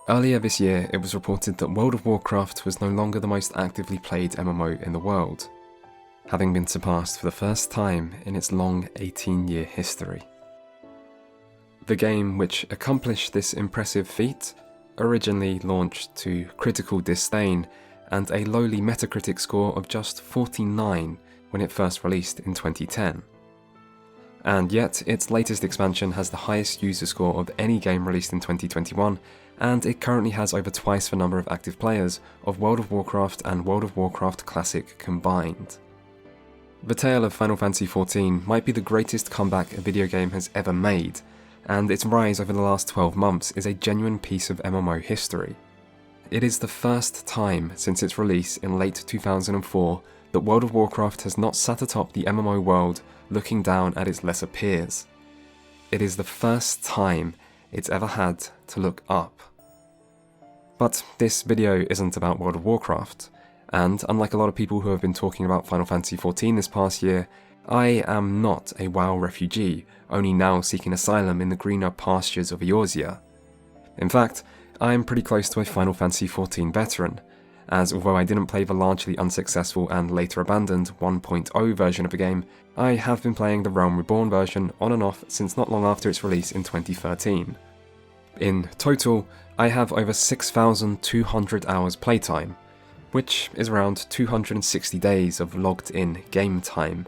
Earlier this year, it was reported that World of Warcraft was no longer the most actively played MMO in the world, having been surpassed for the first time in its long 18-year history. The game, which accomplished this impressive feat, originally launched to critical disdain and a lowly Metacritic score of just 49 when it first released in 2010. And yet, its latest expansion has the highest user score of any game released in 2021, and it currently has over twice the number of active players of World of Warcraft and World of Warcraft Classic combined. The tale of Final Fantasy XIV might be the greatest comeback a video game has ever made, and its rise over the last 12 months is a genuine piece of MMO history. It is the first time since its release in late 2004 that World of Warcraft has not sat atop the MMO world looking down at its lesser peers. It is the first time it's ever had to look up. But this video isn't about World of Warcraft, and unlike a lot of people who have been talking about Final Fantasy XIV this past year, I am not a WoW refugee, only now seeking asylum in the greener pastures of Eorzea. In fact, I am pretty close to a Final Fantasy XIV veteran, as although I didn't play the largely unsuccessful and later abandoned 1.0 version of the game, I have been playing the Realm Reborn version on and off since not long after its release in 2013. In total, I have over 6,200 hours playtime, which is around 260 days of logged in game time,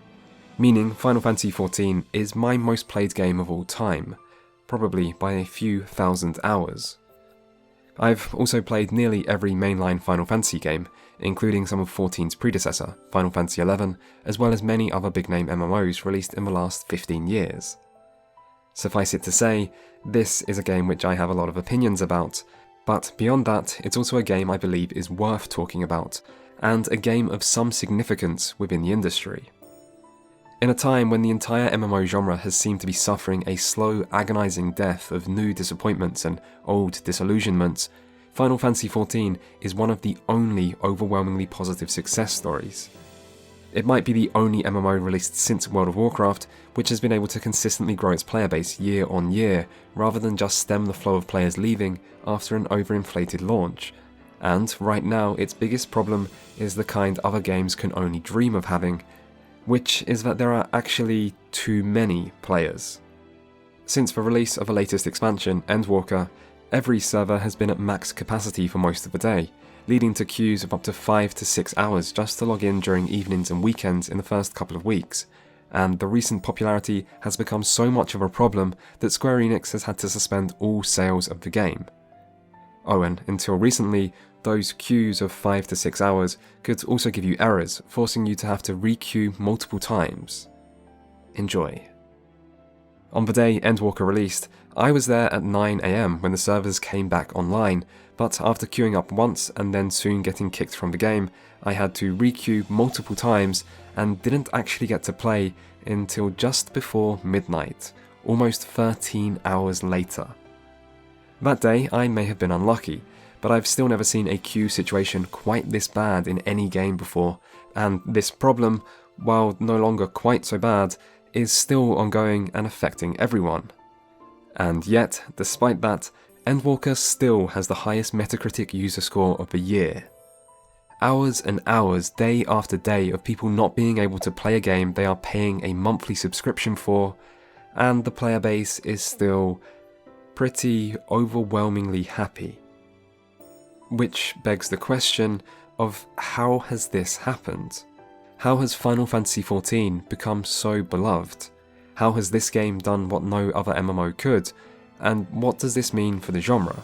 meaning Final Fantasy XIV is my most played game of all time, probably by a few thousand hours. I've also played nearly every mainline Final Fantasy game, including some of XIV's predecessor, Final Fantasy XI, as well as many other big-name MMOs released in the last 15 years. Suffice it to say, this is a game which I have a lot of opinions about, but beyond that, it's also a game I believe is worth talking about, and a game of some significance within the industry. In a time when the entire MMO genre has seemed to be suffering a slow, agonizing death of new disappointments and old disillusionments, Final Fantasy XIV is one of the only overwhelmingly positive success stories. It might be the only MMO released since World of Warcraft which has been able to consistently grow its player base year on year, rather than just stem the flow of players leaving after an overinflated launch. And right now, its biggest problem is the kind other games can only dream of having, which is that there are actually too many players. Since the release of the latest expansion, Endwalker, every server has been at max capacity for most of the day, leading to queues of up to 5 to 6 hours just to log in during evenings and weekends in the first couple of weeks, and the recent popularity has become so much of a problem that Square Enix has had to suspend all sales of the game. Oh, and until recently, those queues of 5 to 6 hours could also give you errors, forcing you to have to re-queue multiple times. Enjoy. On the day Endwalker released, I was there at 9 AM when the servers came back online, but after queuing up once and then soon getting kicked from the game, I had to re-queue multiple times and didn't actually get to play until just before midnight, almost 13 hours later. That day, I may have been unlucky, but I've still never seen a queue situation quite this bad in any game before, and this problem, while no longer quite so bad, is still ongoing and affecting everyone. And yet, despite that, Endwalker still has the highest Metacritic user score of the year. Hours and hours, day after day, of people not being able to play a game they are paying a monthly subscription for, and the player base is still pretty overwhelmingly happy. Which begs the question of how has this happened? How has Final Fantasy XIV become so beloved? How has this game done what no other MMO could? And what does this mean for the genre?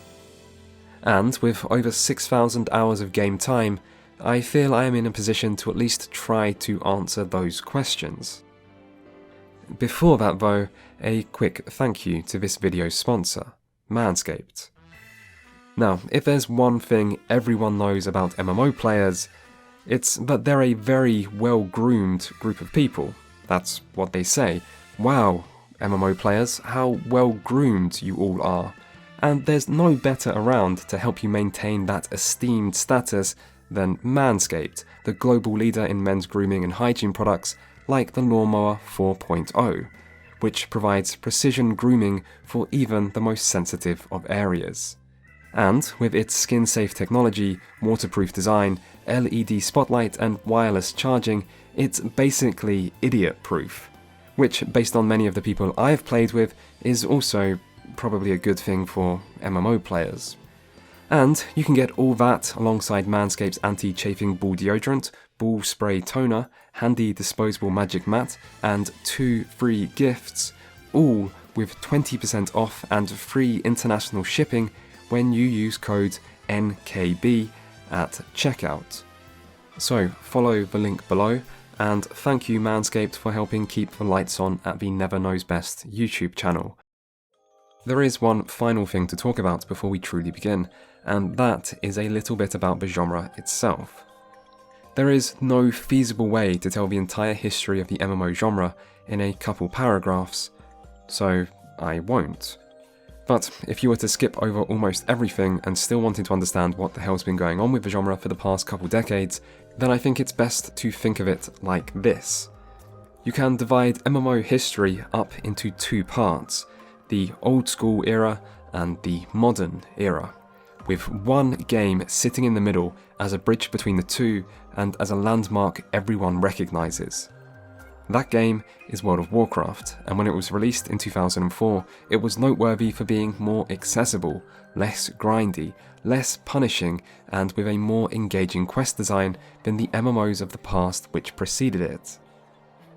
And with over 6,000 hours of game time, I feel I am in a position to at least try to answer those questions. Before that though, a quick thank you to this video's sponsor, Manscaped. Now, if there's one thing everyone knows about MMO players, it's that they're a very well-groomed group of people. That's what they say. Wow, MMO players, how well-groomed you all are. And there's no better around to help you maintain that esteemed status than Manscaped, the global leader in men's grooming and hygiene products like the Lawnmower 4.0, which provides precision grooming for even the most sensitive of areas. And with its skin-safe technology, waterproof design, LED spotlight and wireless charging, it's basically idiot-proof. Which, based on many of the people I've played with, is also probably a good thing for MMO players. And you can get all that alongside Manscaped's anti-chafing ball deodorant, ball spray toner, handy disposable magic mat, and 2 free gifts, all with 20% off and free international shipping when you use code NKB at checkout. So follow the link below, and thank you Manscaped for helping keep the lights on at the Never Knows Best YouTube channel. There is one final thing to talk about before we truly begin, and that is a little bit about the genre itself. There is no feasible way to tell the entire history of the MMO genre in a couple paragraphs, so I won't. But if you were to skip over almost everything and still wanted to understand what the hell's been going on with the genre for the past couple decades, then I think it's best to think of it like this. You can divide MMO history up into 2 parts, the old school era and the modern era, with one game sitting in the middle as a bridge between the two and as a landmark everyone recognises. That game is World of Warcraft, and when it was released in 2004, it was noteworthy for being more accessible, less grindy, less punishing, and with a more engaging quest design than the MMOs of the past which preceded it.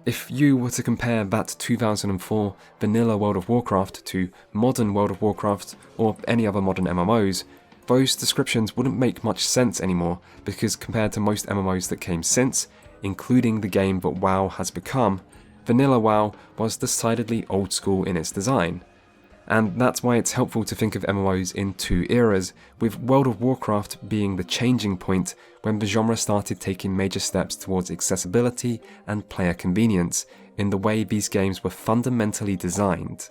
If you were to compare that 2004 vanilla World of Warcraft to modern World of Warcraft or any other modern MMOs, those descriptions wouldn't make much sense anymore, because compared to most MMOs that came since, including the game that WoW has become, vanilla WoW was decidedly old school in its design. And that's why it's helpful to think of MMOs in 2 eras, with World of Warcraft being the changing point when the genre started taking major steps towards accessibility and player convenience in the way these games were fundamentally designed.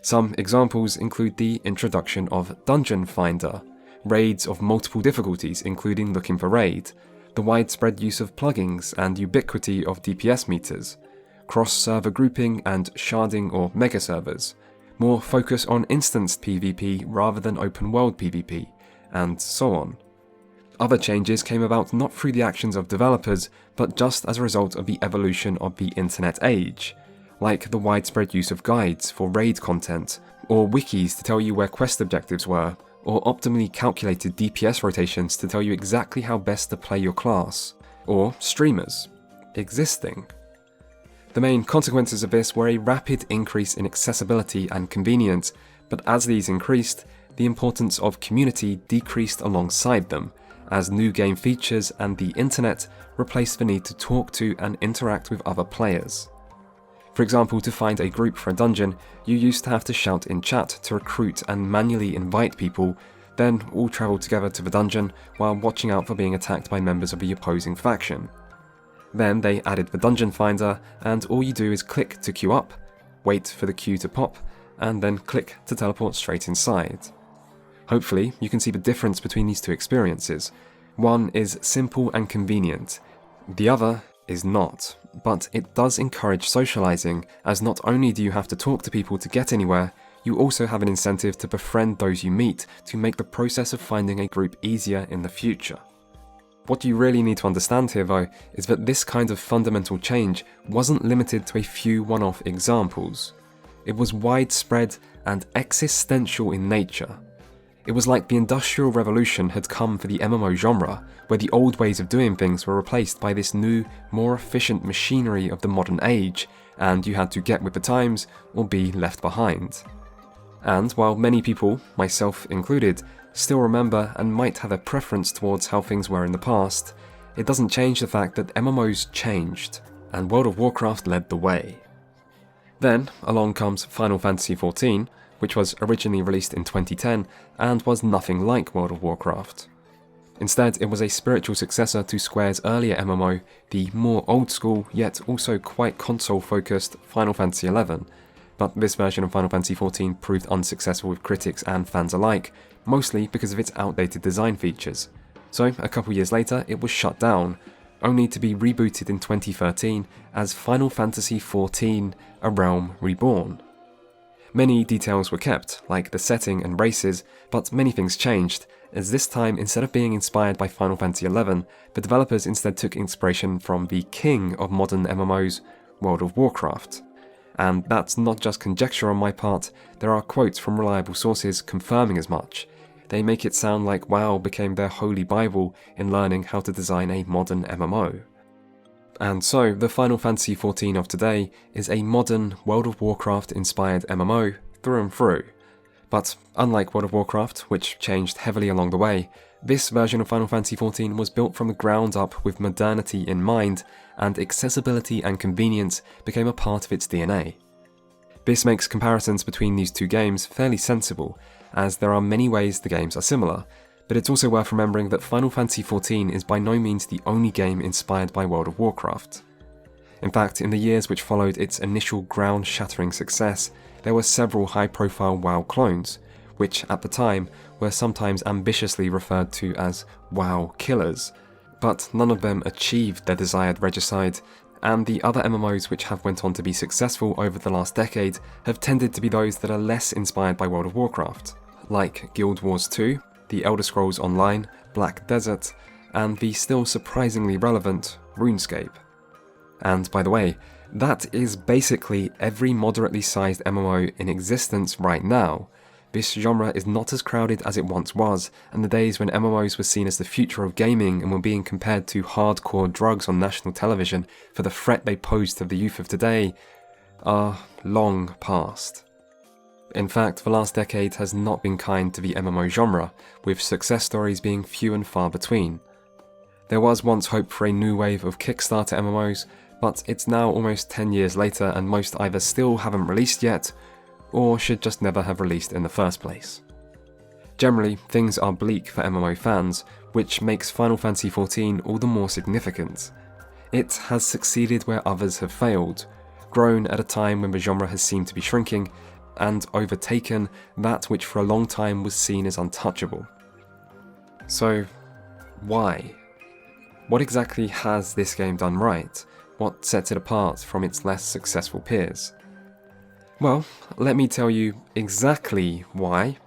Some examples include the introduction of Dungeon Finder, raids of multiple difficulties including Looking for Raid, the widespread use of plugins and ubiquity of DPS meters, cross-server grouping and sharding or mega servers, more focus on instanced PvP rather than open-world PvP, and so on. Other changes came about not through the actions of developers, but just as a result of the evolution of the internet age, like the widespread use of guides for raid content, or wikis to tell you where quest objectives were, or optimally calculated DPS rotations to tell you exactly how best to play your class, or streamers existing. The main consequences of this were a rapid increase in accessibility and convenience, but as these increased, the importance of community decreased alongside them, as new game features and the internet replaced the need to talk to and interact with other players. For example, to find a group for a dungeon, you used to have to shout in chat to recruit and manually invite people, then all travel together to the dungeon while watching out for being attacked by members of the opposing faction. Then they added the Dungeon Finder, and all you do is click to queue up, wait for the queue to pop, and then click to teleport straight inside. Hopefully, you can see the difference between these 2 experiences. One is simple and convenient, the other is not, but it does encourage socializing, as not only do you have to talk to people to get anywhere, you also have an incentive to befriend those you meet to make the process of finding a group easier in the future. What you really need to understand here though is that this kind of fundamental change wasn't limited to a few one-off examples. It was widespread and existential in nature. It was like the Industrial Revolution had come for the MMO genre, where the old ways of doing things were replaced by this new, more efficient machinery of the modern age, and you had to get with the times or be left behind. And while many people, myself included, still remember and might have a preference towards how things were in the past, it doesn't change the fact that MMOs changed, and World of Warcraft led the way. Then, along comes Final Fantasy XIV, which was originally released in 2010 and was nothing like World of Warcraft. Instead, it was a spiritual successor to Square's earlier MMO, the more old school yet also quite console-focused Final Fantasy XI, but this version of Final Fantasy XIV proved unsuccessful with critics and fans alike, mostly because of its outdated design features. So, a couple years later, it was shut down, only to be rebooted in 2013 as Final Fantasy XIV: A Realm Reborn. Many details were kept, like the setting and races, but many things changed, as this time, instead of being inspired by Final Fantasy XI, the developers instead took inspiration from the king of modern MMOs, World of Warcraft. And that's not just conjecture on my part, there are quotes from reliable sources confirming as much. They make it sound like WoW became their holy bible in learning how to design a modern MMO. And so, the Final Fantasy XIV of today is a modern World of Warcraft inspired MMO through and through. But unlike World of Warcraft, which changed heavily along the way, this version of Final Fantasy XIV was built from the ground up with modernity in mind, and accessibility and convenience became a part of its DNA. This makes comparisons between these two games fairly sensible, as there are many ways the games are similar, but it's also worth remembering that Final Fantasy XIV is by no means the only game inspired by World of Warcraft. In fact, in the years which followed its initial ground-shattering success, there were several high-profile WoW clones, which at the time were sometimes ambitiously referred to as WoW killers, but none of them achieved their desired regicide, and the other MMOs which have went on to be successful over the last decade have tended to be those that are less inspired by World of Warcraft, like Guild Wars 2, The Elder Scrolls Online, Black Desert, and the still surprisingly relevant RuneScape. And by the way, that is basically every moderately sized MMO in existence right now. This genre is not as crowded as it once was, and the days when MMOs were seen as the future of gaming and were being compared to hardcore drugs on national television for the threat they pose to the youth of today are long past. In fact, the last decade has not been kind to the MMO genre, with success stories being few and far between. There was once hope for a new wave of Kickstarter MMOs, but it's now almost 10 years later and most either still haven't released yet, or should just never have released in the first place. Generally, things are bleak for MMO fans, which makes Final Fantasy XIV all the more significant. It has succeeded where others have failed, grown at a time when the genre has seemed to be shrinking, and overtaken that which for a long time was seen as untouchable. So, why? What exactly has this game done right? What sets it apart from its less successful peers? Well, let me tell you exactly why,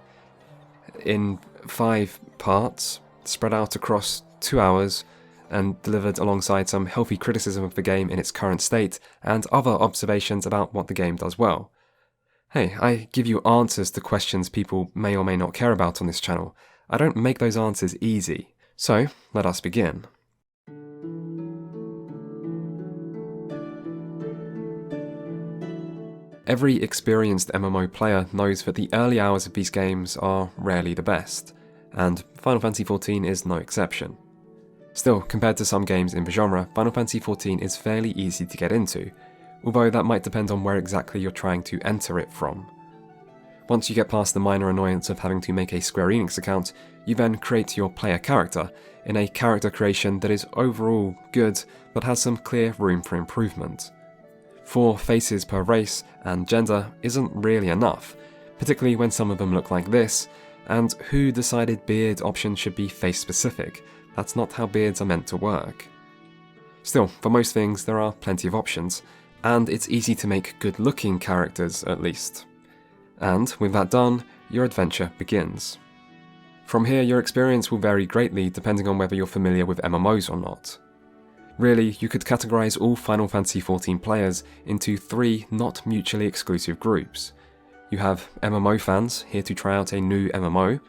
in 5 parts, spread out across 2 hours, and delivered alongside some healthy criticism of the game in its current state, and other observations about what the game does well. Hey, I give you answers to questions people may or may not care about on this channel. I don't make those answers easy. So, let us begin. Every experienced MMO player knows that the early hours of these games are rarely the best, and Final Fantasy XIV is no exception. Still, compared to some games in the genre, Final Fantasy XIV is fairly easy to get into, although that might depend on where exactly you're trying to enter it from. Once you get past the minor annoyance of having to make a Square Enix account, you then create your player character, in a character creation that is overall good, but has some clear room for improvement. 4 faces per race and gender isn't really enough, particularly when some of them look like this, and who decided beard options should be face specific? That's not how beards are meant to work. Still, for most things there are plenty of options, and it's easy to make good looking characters at least. And with that done, your adventure begins. From here your experience will vary greatly depending on whether you're familiar with MMOs or not. Really, you could categorize all Final Fantasy XIV players into 3 not mutually exclusive groups. You have MMO fans here to try out a new MMO,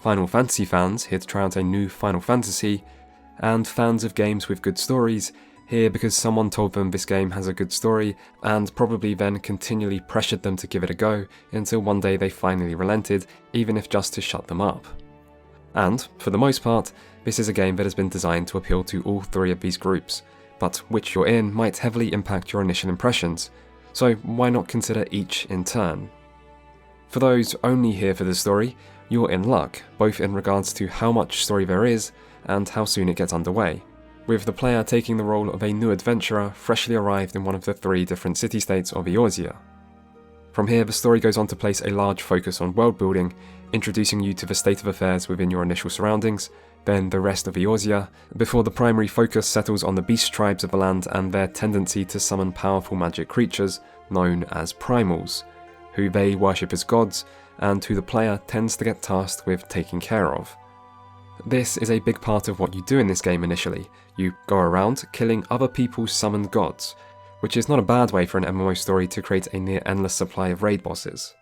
Final Fantasy fans here to try out a new Final Fantasy, and fans of games with good stories here because someone told them this game has a good story and probably then continually pressured them to give it a go until one day they finally relented, even if just to shut them up. And, for the most part, this is a game that has been designed to appeal to all 3 of these groups, but which you're in might heavily impact your initial impressions, so why not consider each in turn? For those only here for the story, you're in luck, both in regards to how much story there is and how soon it gets underway, with the player taking the role of a new adventurer freshly arrived in one of the 3 different city-states of Eorzea. From here, the story goes on to place a large focus on world building, introducing you to the state of affairs within your initial surroundings, then the rest of Eorzea, before the primary focus settles on the beast tribes of the land and their tendency to summon powerful magic creatures, known as primals, who they worship as gods, and who the player tends to get tasked with taking care of. This is a big part of what you do in this game initially. You go around killing other people's summoned gods, which is not a bad way for an MMO story to create a near endless supply of raid bosses.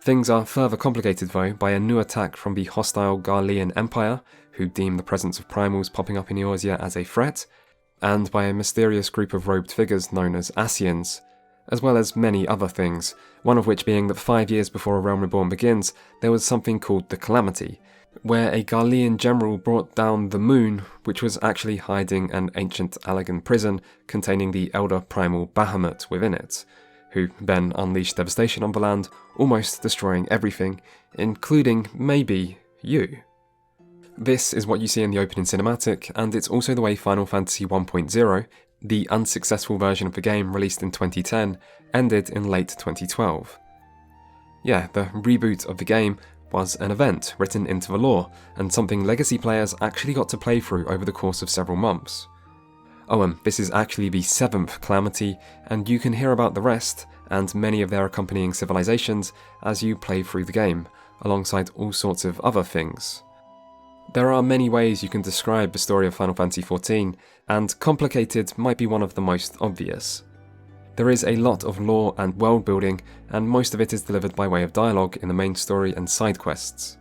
Things are further complicated though by a new attack from the hostile Garlean Empire, who deem the presence of primals popping up in Eorzea as a threat, and by a mysterious group of robed figures known as Ascians, as well as many other things, one of which being that 5 years before A Realm Reborn begins, there was something called the Calamity, where a Garlean general brought down the moon, which was actually hiding an ancient Allagan prison containing the elder primal Bahamut within it, who then unleashed devastation on the land, almost destroying everything, including, maybe, you. This is what you see in the opening cinematic, and it's also the way Final Fantasy 1.0, the unsuccessful version of the game released in 2010, ended in late 2012. Yeah, the reboot of the game was an event written into the lore, and something Legacy players actually got to play through over the course of several months. Oh, and this is actually the 7th Calamity, and you can hear about the rest, and many of their accompanying civilizations, as you play through the game, alongside all sorts of other things. There are many ways you can describe the story of Final Fantasy XIV, and complicated might be one of the most obvious. There is a lot of lore and world building, and most of it is delivered by way of dialogue in the main story and side quests.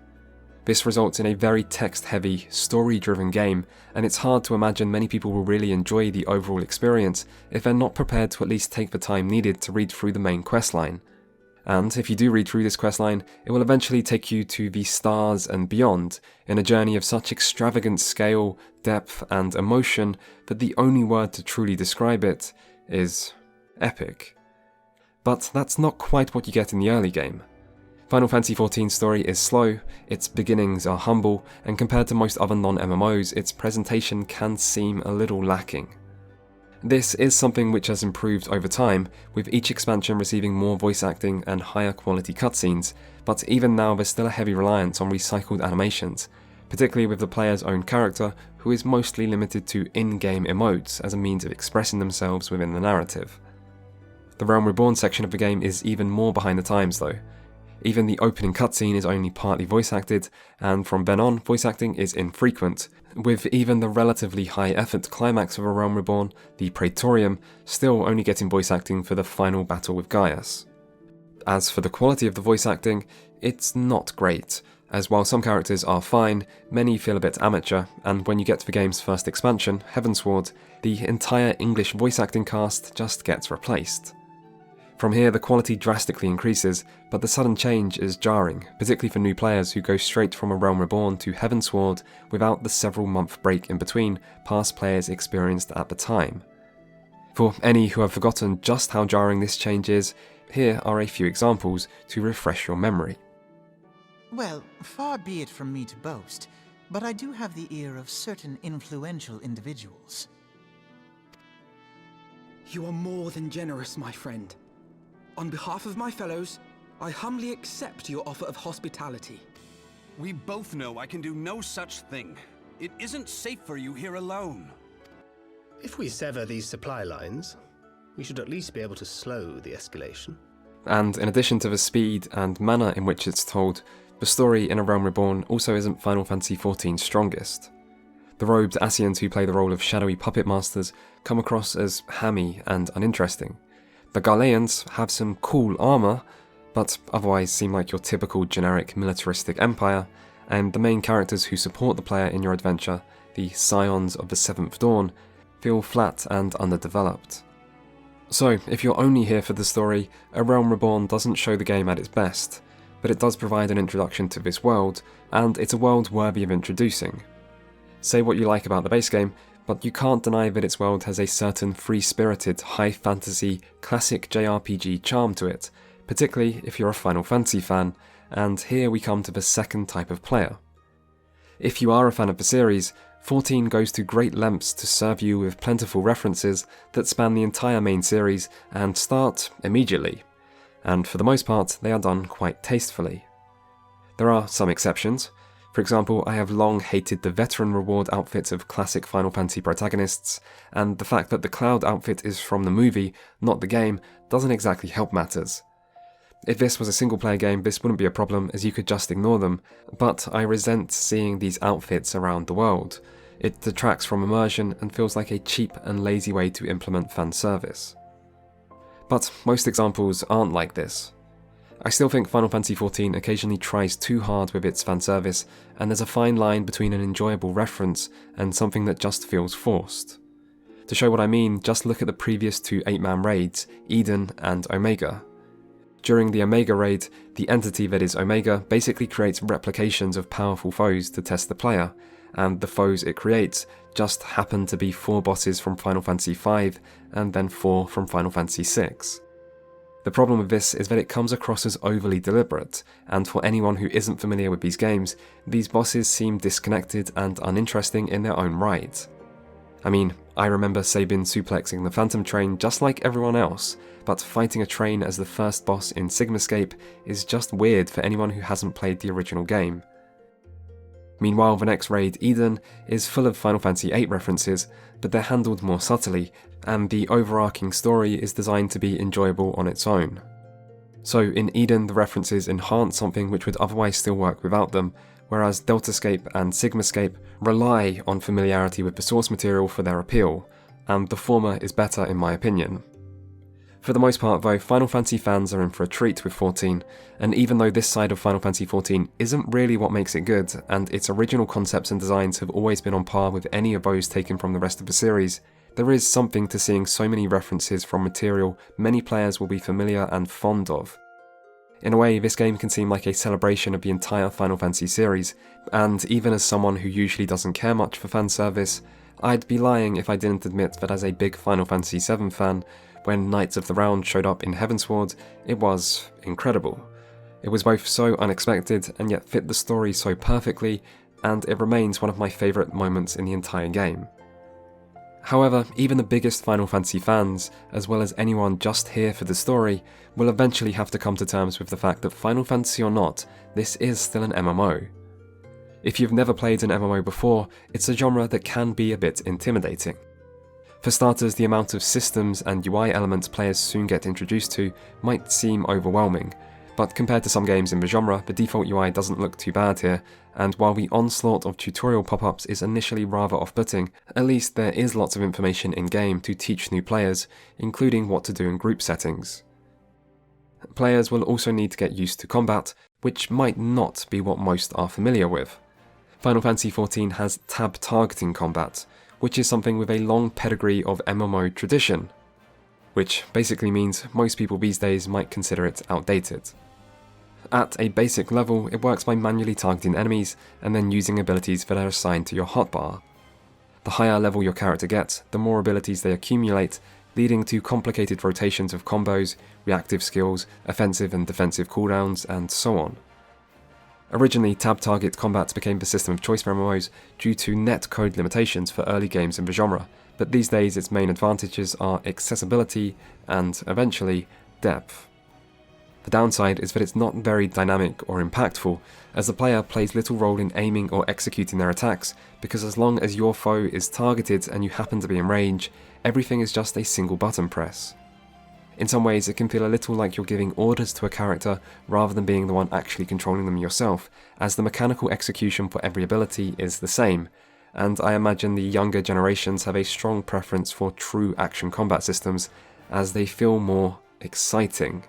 This results in a very text-heavy, story-driven game, and it's hard to imagine many people will really enjoy the overall experience if they're not prepared to at least take the time needed to read through the main questline. And if you do read through this questline, it will eventually take you to the stars and beyond, in a journey of such extravagant scale, depth, and emotion that the only word to truly describe it is epic. But that's not quite what you get in the early game. Final Fantasy XIV's story is slow, its beginnings are humble, and compared to most other non-MMOs, its presentation can seem a little lacking. This is something which has improved over time, with each expansion receiving more voice acting and higher quality cutscenes, but even now there's still a heavy reliance on recycled animations, particularly with the player's own character, who is mostly limited to in-game emotes as a means of expressing themselves within the narrative. The Realm Reborn section of the game is even more behind the times though. Even the opening cutscene is only partly voice acted, and from then on, voice acting is infrequent, with even the relatively high effort climax of A Realm Reborn, the Praetorium, still only getting voice acting for the final battle with Gaius. As for the quality of the voice acting, it's not great, as while some characters are fine, many feel a bit amateur, and when you get to the game's first expansion, Heavensward, the entire English voice acting cast just gets replaced. From here, the quality drastically increases, but the sudden change is jarring, particularly for new players who go straight from A Realm Reborn to Heavensward without the several-month break in between past players experienced at the time. For any who have forgotten just how jarring this change is, here are a few examples to refresh your memory. Well, far be it from me to boast, but I do have the ear of certain influential individuals. You are more than generous, my friend. On behalf of my fellows, I humbly accept your offer of hospitality. We both know I can do no such thing. It isn't safe for you here alone. If we sever these supply lines, we should at least be able to slow the escalation. And in addition to the speed and manner in which it's told, the story in A Realm Reborn also isn't Final Fantasy XIV's strongest. The robed Ascians who play the role of shadowy puppet masters come across as hammy and uninteresting. The Garleans have some cool armour, but otherwise seem like your typical generic militaristic empire, and the main characters who support the player in your adventure, the Scions of the Seventh Dawn, feel flat and underdeveloped. So, if you're only here for the story, A Realm Reborn doesn't show the game at its best, but it does provide an introduction to this world, and it's a world worthy of introducing. Say what you like about the base game, but you can't deny that its world has a certain free-spirited, high-fantasy, classic JRPG charm to it, particularly if you're a Final Fantasy fan, and here we come to the second type of player. If you are a fan of the series, 14 goes to great lengths to serve you with plentiful references that span the entire main series and start immediately, and for the most part they are done quite tastefully. There are some exceptions. For example, I have long hated the veteran reward outfits of classic Final Fantasy protagonists, and the fact that the Cloud outfit is from the movie, not the game, doesn't exactly help matters. If this was a single player game, this wouldn't be a problem as you could just ignore them, but I resent seeing these outfits around the world. It detracts from immersion and feels like a cheap and lazy way to implement fan service. But most examples aren't like this. I still think Final Fantasy XIV occasionally tries too hard with its fan service, and there's a fine line between an enjoyable reference and something that just feels forced. To show what I mean, just look at the previous two 8-man raids, Eden and Omega. During the Omega raid, the entity that is Omega basically creates replications of powerful foes to test the player, and the foes it creates just happen to be 4 bosses from Final Fantasy V and then 4 from Final Fantasy VI. The problem with this is that it comes across as overly deliberate, and for anyone who isn't familiar with these games, these bosses seem disconnected and uninteresting in their own right. I mean, I remember Sabin suplexing the Phantom Train just like everyone else, but fighting a train as the first boss in Sigmascape is just weird for anyone who hasn't played the original game. Meanwhile, the next raid, Eden, is full of Final Fantasy VIII references, but they're handled more subtly, and the overarching story is designed to be enjoyable on its own. So in Eden, the references enhance something which would otherwise still work without them, whereas Deltascape and Sigmascape rely on familiarity with the source material for their appeal, and the former is better in my opinion. For the most part though, Final Fantasy fans are in for a treat with 14, and even though this side of Final Fantasy XIV isn't really what makes it good, and its original concepts and designs have always been on par with any of those taken from the rest of the series, there is something to seeing so many references from material many players will be familiar and fond of. In a way, this game can seem like a celebration of the entire Final Fantasy series, and even as someone who usually doesn't care much for fan service, I'd be lying if I didn't admit that as a big Final Fantasy VII fan, when Knights of the Round showed up in Heavensward, it was incredible. It was both so unexpected and yet fit the story so perfectly, and it remains one of my favourite moments in the entire game. However, even the biggest Final Fantasy fans, as well as anyone just here for the story, will eventually have to come to terms with the fact that Final Fantasy or not, this is still an MMO. If you've never played an MMO before, it's a genre that can be a bit intimidating. For starters, the amount of systems and UI elements players soon get introduced to might seem overwhelming, but compared to some games in the genre, the default UI doesn't look too bad here, and while the onslaught of tutorial pop-ups is initially rather off-putting, at least there is lots of information in-game to teach new players, including what to do in group settings. Players will also need to get used to combat, which might not be what most are familiar with. Final Fantasy XIV has tab targeting combat, which is something with a long pedigree of MMO tradition, which basically means most people these days might consider it outdated. At a basic level, it works by manually targeting enemies and then using abilities that are assigned to your hotbar. The higher level your character gets, the more abilities they accumulate, leading to complicated rotations of combos, reactive skills, offensive and defensive cooldowns, and so on. Originally, tab target combat became the system of choice for MMOs due to net code limitations for early games in the genre, but these days its main advantages are accessibility and, eventually, depth. The downside is that it's not very dynamic or impactful, as the player plays little role in aiming or executing their attacks, because as long as your foe is targeted and you happen to be in range, everything is just a single button press. In some ways, it can feel a little like you're giving orders to a character rather than being the one actually controlling them yourself, as the mechanical execution for every ability is the same, and I imagine the younger generations have a strong preference for true action combat systems, as they feel more exciting.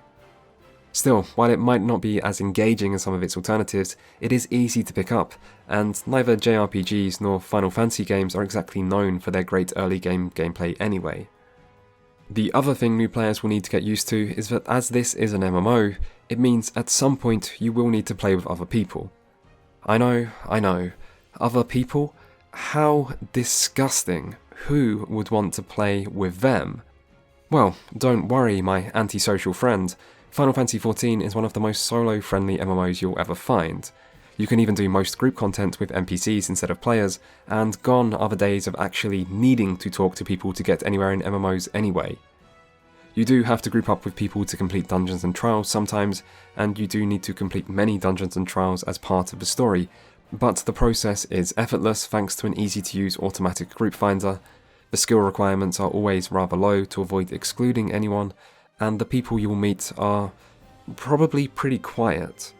Still, while it might not be as engaging as some of its alternatives, it is easy to pick up, and neither JRPGs nor Final Fantasy games are exactly known for their great early game gameplay anyway. The other thing new players will need to get used to is that as this is an MMO, it means at some point you will need to play with other people. I know, other people? How disgusting. Who would want to play with them? Well, don't worry, my antisocial friend. Final Fantasy XIV is one of the most solo-friendly MMOs you'll ever find. You can even do most group content with NPCs instead of players, and gone are the days of actually needing to talk to people to get anywhere in MMOs anyway. You do have to group up with people to complete dungeons and trials sometimes, and you do need to complete many dungeons and trials as part of the story, but the process is effortless thanks to an easy-to-use automatic group finder. The skill requirements are always rather low to avoid excluding anyone, and the people you will meet are, probably pretty quiet.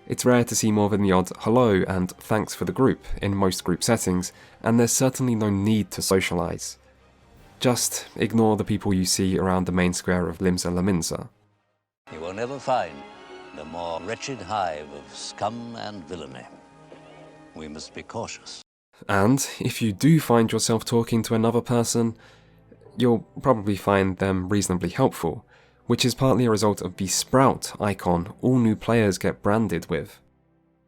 It's rare to see more than the odd hello and thanks for the group in most group settings, and there's certainly no need to socialise. Just ignore the people you see around the main square of Limsa Laminsa. You will never find a more wretched hive of scum and villainy. We must be cautious. And if you do find yourself talking to another person, you'll probably find them reasonably helpful, which is partly a result of the Sprout icon all new players get branded with.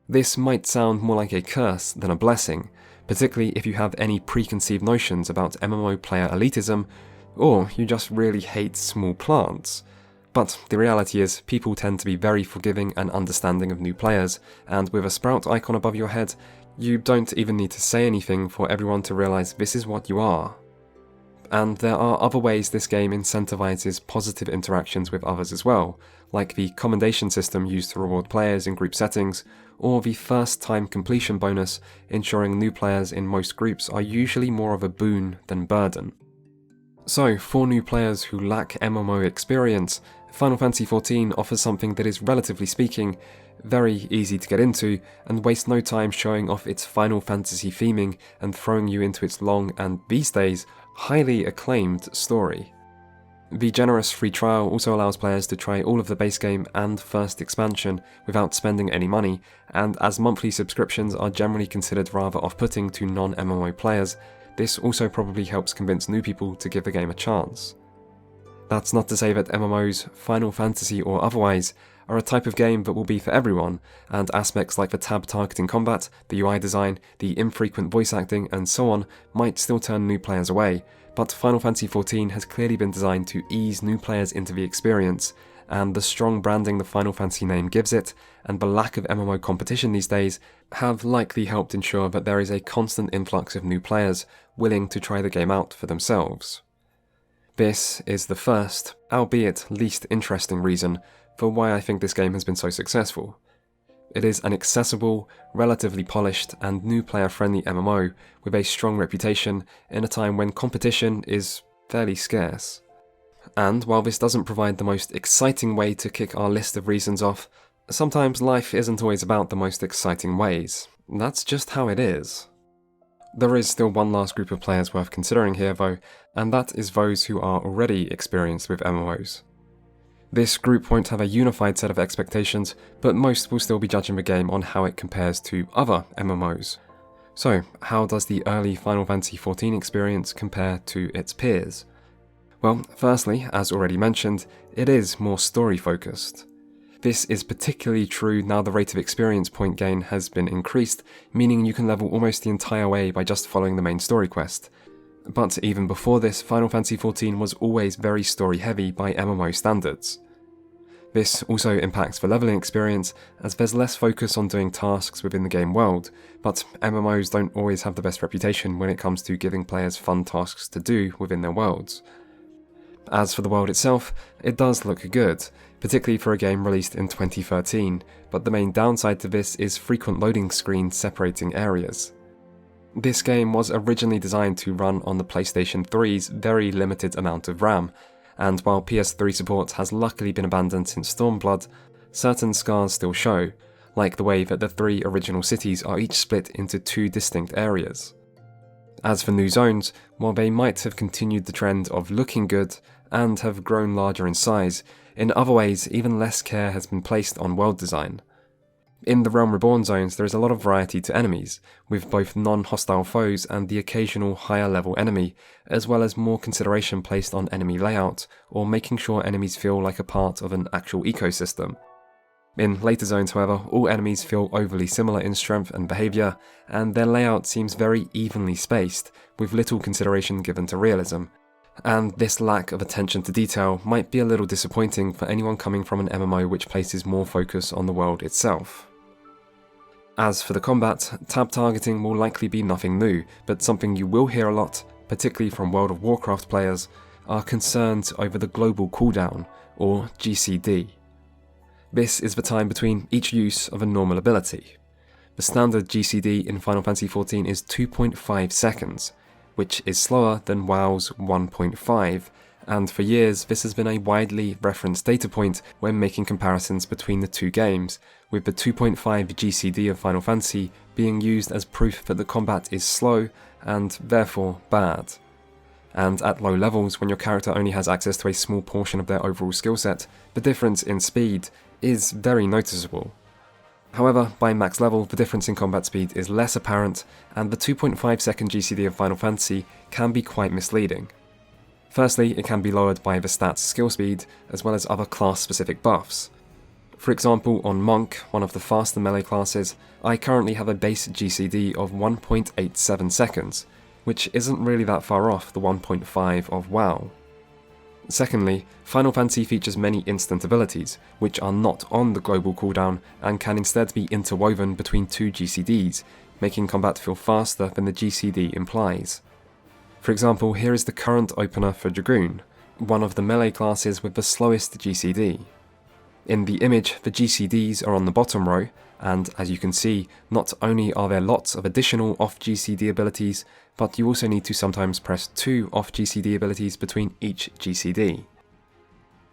This might sound more like a curse than a blessing, particularly if you have any preconceived notions about MMO player elitism, or you just really hate small plants. But the reality is, people tend to be very forgiving and understanding of new players, and with a Sprout icon above your head, you don't even need to say anything for everyone to realise this is what you are. And there are other ways this game incentivises positive interactions with others as well, like the commendation system used to reward players in group settings, or the first time completion bonus, ensuring new players in most groups are usually more of a boon than burden. So, for new players who lack MMO experience, Final Fantasy XIV offers something that is, relatively speaking, very easy to get into, and waste no time showing off its Final Fantasy theming and throwing you into its long and, these days, highly acclaimed story. The generous free trial also allows players to try all of the base game and first expansion without spending any money, and as monthly subscriptions are generally considered rather off-putting to non-MMO players, this also probably helps convince new people to give the game a chance. That's not to say that MMOs, Final Fantasy or otherwise, are a type of game that will be for everyone, and aspects like the tab targeting combat, the UI design, the infrequent voice acting, and so on might still turn new players away, but Final Fantasy XIV has clearly been designed to ease new players into the experience, and the strong branding the Final Fantasy name gives it, and the lack of MMO competition these days, have likely helped ensure that there is a constant influx of new players willing to try the game out for themselves. This is the first, albeit least interesting reason for why I think this game has been so successful. It is an accessible, relatively polished, and new player-friendly MMO with a strong reputation in a time when competition is fairly scarce. And while this doesn't provide the most exciting way to kick our list of reasons off, sometimes life isn't always about the most exciting ways. That's just how it is. There is still one last group of players worth considering here though, and that is those who are already experienced with MMOs. This group won't have a unified set of expectations, but most will still be judging the game on how it compares to other MMOs. So, how does the early Final Fantasy XIV experience compare to its peers? Well, firstly, as already mentioned, it is more story-focused. This is particularly true now the rate of experience point gain has been increased, meaning you can level almost the entire way by just following the main story quest. But even before this, Final Fantasy XIV was always very story-heavy by MMO standards. This also impacts the leveling experience, as there's less focus on doing tasks within the game world, but MMOs don't always have the best reputation when it comes to giving players fun tasks to do within their worlds. As for the world itself, it does look good, particularly for a game released in 2013, but the main downside to this is frequent loading screens separating areas. This game was originally designed to run on the PlayStation 3's very limited amount of RAM, and while PS3 support has luckily been abandoned since Stormblood, certain scars still show, like the way that the 3 original cities are each split into 2 distinct areas. As for new zones, while they might have continued the trend of looking good and have grown larger in size, in other ways even less care has been placed on world design. In the Realm Reborn zones there is a lot of variety to enemies, with both non-hostile foes and the occasional higher level enemy, as well as more consideration placed on enemy layout, or making sure enemies feel like a part of an actual ecosystem. In later zones, however, all enemies feel overly similar in strength and behaviour, and their layout seems very evenly spaced, with little consideration given to realism. And this lack of attention to detail might be a little disappointing for anyone coming from an MMO which places more focus on the world itself. As for the combat, tab targeting will likely be nothing new, but something you will hear a lot, particularly from World of Warcraft players, are concerns over the global cooldown, or GCD. This is the time between each use of a normal ability. The standard GCD in Final Fantasy XIV is 2.5 seconds, which is slower than WoW's 1.5, and for years this has been a widely referenced data point when making comparisons between the two games, with the 2.5 GCD of Final Fantasy being used as proof that the combat is slow and therefore bad. And at low levels, when your character only has access to a small portion of their overall skill set, the difference in speed is very noticeable. However, by max level, the difference in combat speed is less apparent, and the 2.5 second GCD of Final Fantasy can be quite misleading. Firstly, it can be lowered by the stat's skill speed, as well as other class-specific buffs. For example, on Monk, one of the faster melee classes, I currently have a base GCD of 1.87 seconds, which isn't really that far off the 1.5 of WoW. Secondly, Final Fantasy features many instant abilities, which are not on the global cooldown and can instead be interwoven between two GCDs, making combat feel faster than the GCD implies. For example, here is the current opener for Dragoon, one of the melee classes with the slowest GCD. In the image, the GCDs are on the bottom row, and as you can see, not only are there lots of additional off-GCD abilities, but you also need to sometimes press 2 off-GCD abilities between each GCD.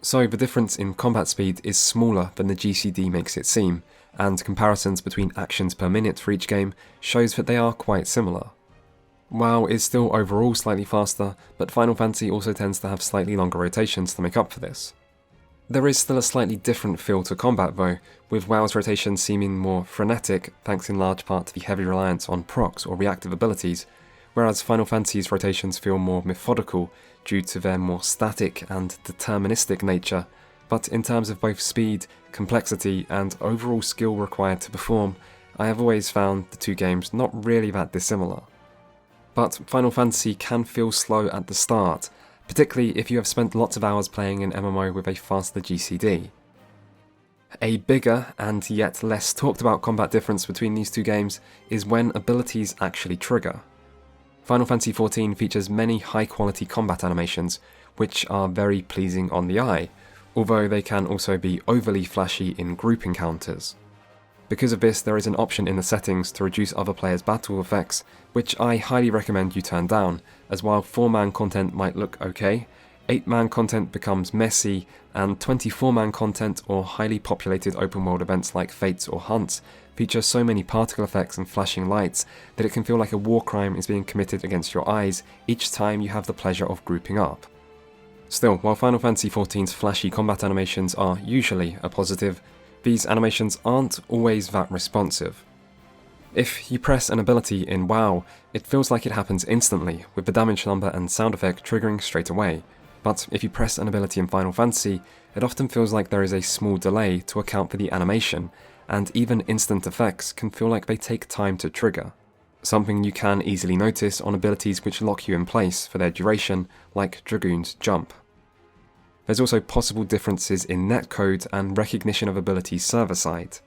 So the difference in combat speed is smaller than the GCD makes it seem, and comparisons between actions per minute for each game shows that they are quite similar. WoW is still overall slightly faster, but Final Fantasy also tends to have slightly longer rotations to make up for this. There is still a slightly different feel to combat though, with WoW's rotations seeming more frenetic thanks in large part to the heavy reliance on procs or reactive abilities, whereas Final Fantasy's rotations feel more methodical due to their more static and deterministic nature, but in terms of both speed, complexity, and overall skill required to perform, I have always found the two games not really that dissimilar. But Final Fantasy can feel slow at the start, particularly if you have spent lots of hours playing an MMO with a faster GCD. A bigger and yet less talked about combat difference between these two games is when abilities actually trigger. Final Fantasy XIV features many high-quality combat animations, which are very pleasing on the eye, although they can also be overly flashy in group encounters. Because of this, there is an option in the settings to reduce other players' battle effects, which I highly recommend you turn down, as while 4-man content might look okay, 8-man content becomes messy, and 24-man content or highly populated open-world events like Fates or Hunts feature so many particle effects and flashing lights that it can feel like a war crime is being committed against your eyes each time you have the pleasure of grouping up. Still, while Final Fantasy XIV's flashy combat animations are usually a positive, these animations aren't always that responsive. If you press an ability in WoW, it feels like it happens instantly, with the damage number and sound effect triggering straight away, but if you press an ability in Final Fantasy, it often feels like there is a small delay to account for the animation, and even instant effects can feel like they take time to trigger, something you can easily notice on abilities which lock you in place for their duration, like Dragoon's jump. There's also possible differences in netcode and recognition of abilities server-side.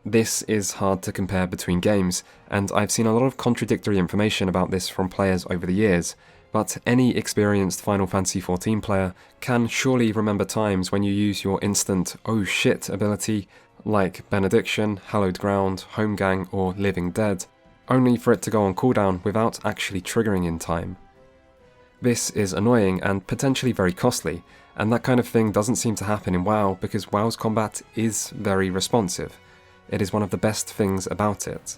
This is hard to compare between games, and I've seen a lot of contradictory information about this from players over the years, but any experienced Final Fantasy XIV player can surely remember times when you use your instant "oh shit" ability, like Benediction, Hallowed Ground, Homegang, or Living Dead, only for it to go on cooldown without actually triggering in time. This is annoying and potentially very costly, and that kind of thing doesn't seem to happen in WoW because WoW's combat is very responsive. It is one of the best things about it.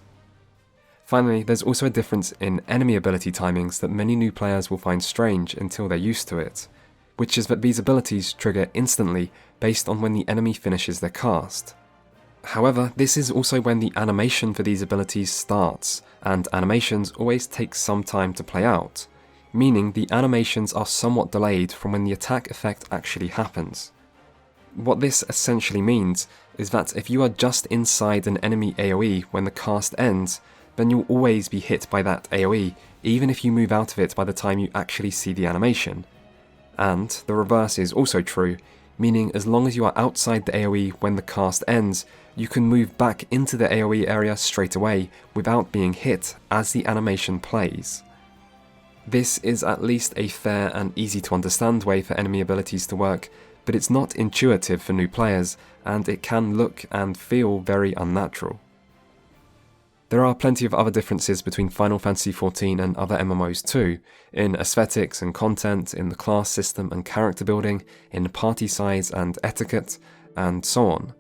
Finally, there's also a difference in enemy ability timings that many new players will find strange until they're used to it, which is that these abilities trigger instantly based on when the enemy finishes their cast. However, this is also when the animation for these abilities starts, and animations always take some time to play out, meaning the animations are somewhat delayed from when the attack effect actually happens. What this essentially means is that if you are just inside an enemy AoE when the cast ends, then you'll always be hit by that AoE, even if you move out of it by the time you actually see the animation. And the reverse is also true, meaning as long as you are outside the AoE when the cast ends, you can move back into the AoE area straight away without being hit as the animation plays. This is at least a fair and easy to understand way for enemy abilities to work, but it's not intuitive for new players, and it can look and feel very unnatural. There are plenty of other differences between Final Fantasy XIV and other MMOs too, in aesthetics and content, in the class system and character building, in party size and etiquette, and so on.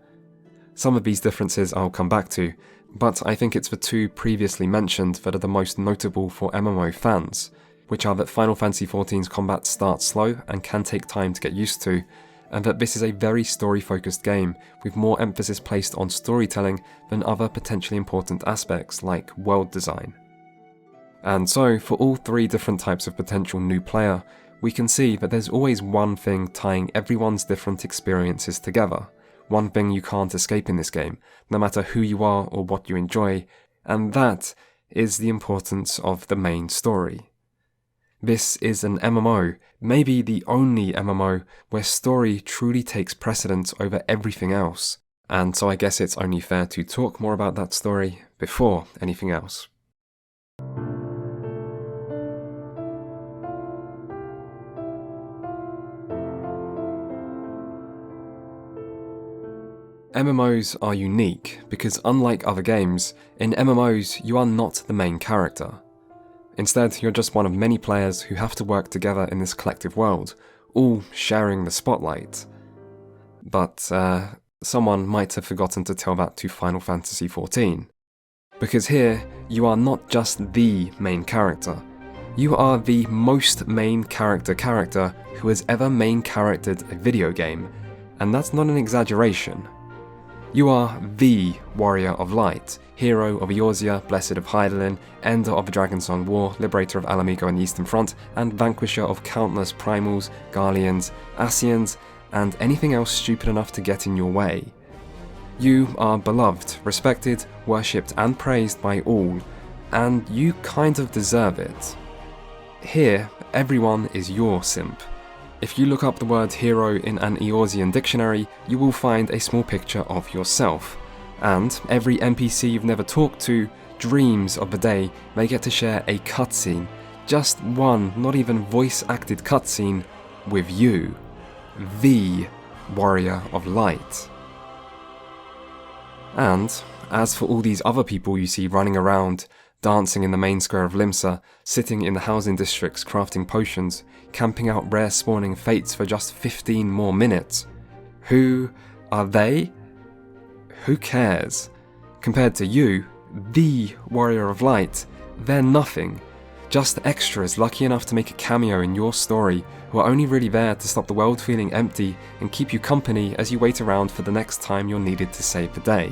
Some of these differences I'll come back to, but I think it's the two previously mentioned that are the most notable for MMO fans, which are that Final Fantasy XIV's combat starts slow and can take time to get used to, and that this is a very story-focused game with more emphasis placed on storytelling than other potentially important aspects like world design. And so, for all three different types of potential new player, we can see that there's always one thing tying everyone's different experiences together, one thing you can't escape in this game, no matter who you are or what you enjoy, and that is the importance of the main story. This is an MMO, maybe the only MMO, where story truly takes precedence over everything else, and so I guess it's only fair to talk more about that story before anything else. MMOs are unique because, unlike other games, in MMOs you are not the main character. Instead, you're just one of many players who have to work together in this collective world, all sharing the spotlight. But someone might have forgotten to tell that to Final Fantasy XIV. Because here, you are not just the main character. You are the most main character who has ever main charactered a video game, and that's not an exaggeration. You are the Warrior of Light, hero of Eorzea, Blessed of Hydaelyn, ender of the Dragonsong War, liberator of Alamigo and the Eastern Front, and vanquisher of countless Primals, Garleans, Ascians, and anything else stupid enough to get in your way. You are beloved, respected, worshipped, and praised by all, and you kind of deserve it. Here, everyone is your simp. If you look up the word hero in an Eorzean dictionary, you will find a small picture of yourself, and every NPC you've never talked to dreams of the day they get to share a cutscene, just one, not even voice-acted cutscene, with you, the Warrior of Light. And, as for all these other people you see running around, dancing in the main square of Limsa, sitting in the housing districts crafting potions, camping out rare spawning fates for just 15 more minutes. Who are they? Who cares? Compared to you, the Warrior of Light, they're nothing. Just extras lucky enough to make a cameo in your story, who are only really there to stop the world feeling empty and keep you company as you wait around for the next time you're needed to save the day.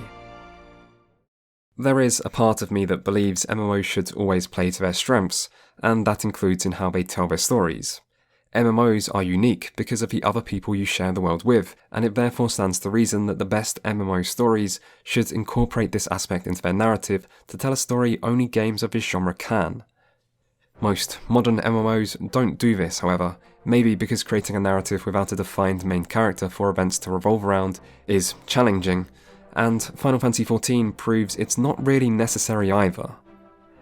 There is a part of me that believes MMOs should always play to their strengths, and that includes in how they tell their stories. MMOs are unique because of the other people you share the world with, and it therefore stands to reason that the best MMO stories should incorporate this aspect into their narrative to tell a story only games of this genre can. Most modern MMOs don't do this, however, maybe because creating a narrative without a defined main character for events to revolve around is challenging, and Final Fantasy XIV proves it's not really necessary either.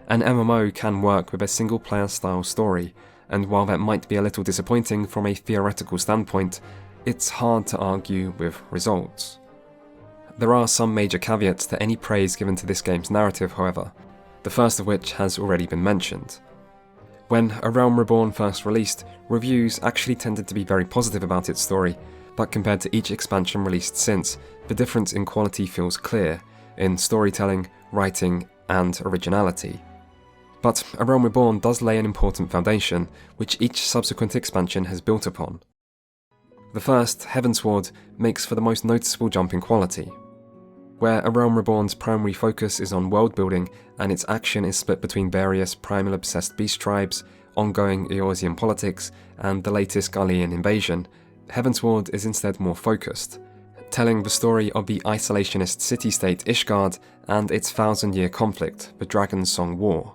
An MMO can work with a single-player style story, and while that might be a little disappointing from a theoretical standpoint, it's hard to argue with results. There are some major caveats to any praise given to this game's narrative, however, the first of which has already been mentioned. When A Realm Reborn first released, reviews actually tended to be very positive about its story, but compared to each expansion released since, the difference in quality feels clear, in storytelling, writing, and originality. But A Realm Reborn does lay an important foundation, which each subsequent expansion has built upon. The first, Heavensward, makes for the most noticeable jump in quality. Where A Realm Reborn's primary focus is on world building, and its action is split between various primal-obsessed beast tribes, ongoing Eorzean politics, and the latest Garlean invasion, Heavensward is instead more focused, telling the story of the isolationist city-state Ishgard and its 1,000-year conflict, the Dragonsong War.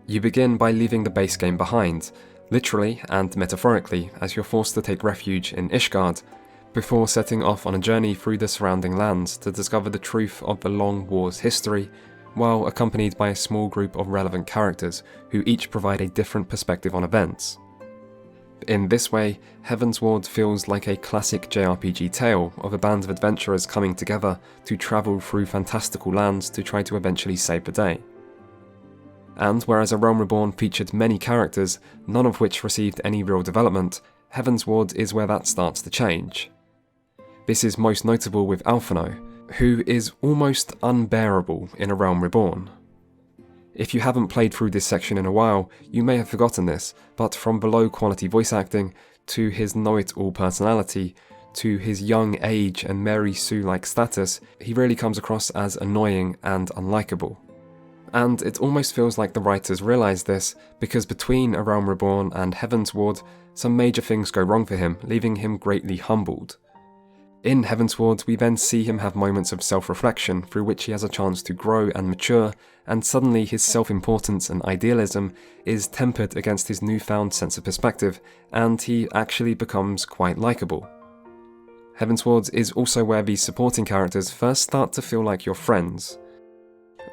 You begin by leaving the base game behind, literally and metaphorically, as you're forced to take refuge in Ishgard, before setting off on a journey through the surrounding lands to discover the truth of the long war's history, while accompanied by a small group of relevant characters who each provide a different perspective on events. In this way, Heavensward feels like a classic JRPG tale of a band of adventurers coming together to travel through fantastical lands to try to eventually save the day. And whereas A Realm Reborn featured many characters, none of which received any real development, Heavensward is where that starts to change. This is most notable with Alphinaud, who is almost unbearable in A Realm Reborn. If you haven't played through this section in a while, you may have forgotten this, but from below quality voice acting, to his know-it-all personality, to his young age and Mary Sue-like status, he really comes across as annoying and unlikable. And it almost feels like the writers realised this, because between A Realm Reborn and Heavensward, some major things go wrong for him, leaving him greatly humbled. In Heavensward, we then see him have moments of self-reflection through which he has a chance to grow and mature, and suddenly his self-importance and idealism is tempered against his newfound sense of perspective, and he actually becomes quite likeable. Heavensward is also where these supporting characters first start to feel like your friends.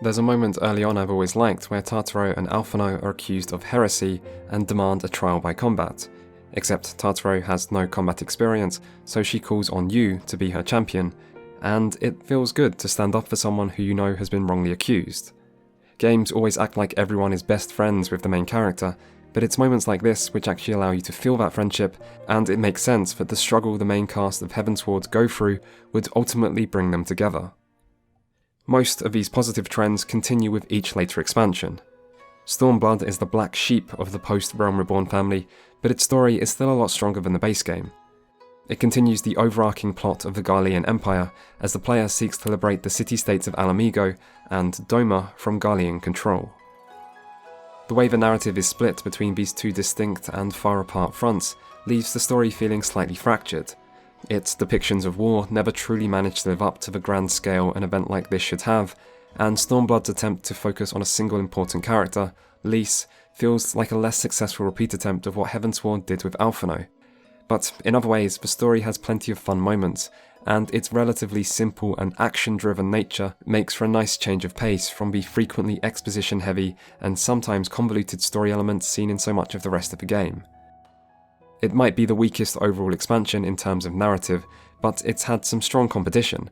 There's a moment early on I've always liked where Tartaro and Alphinaud are accused of heresy and demand a trial by combat. Except Tartaro has no combat experience, so she calls on you to be her champion, and it feels good to stand up for someone who you know has been wrongly accused. Games always act like everyone is best friends with the main character, but it's moments like this which actually allow you to feel that friendship, and it makes sense that the struggle the main cast of Heavensward go through would ultimately bring them together. Most of these positive trends continue with each later expansion. Stormblood is the black sheep of the post-Realm Reborn family, but its story is still a lot stronger than the base game. It continues the overarching plot of the Garlean Empire, as the player seeks to liberate the city-states of Alamigo and Doma from Garlean control. The way the narrative is split between these two distinct and far-apart fronts leaves the story feeling slightly fractured. Its depictions of war never truly manage to live up to the grand scale an event like this should have, and Stormblood's attempt to focus on a single important character, Lys, feels like a less successful repeat attempt of what Heavensward did with Alphinaud. But in other ways, the story has plenty of fun moments, and its relatively simple and action-driven nature makes for a nice change of pace from the frequently exposition-heavy and sometimes convoluted story elements seen in so much of the rest of the game. It might be the weakest overall expansion in terms of narrative, but it's had some strong competition.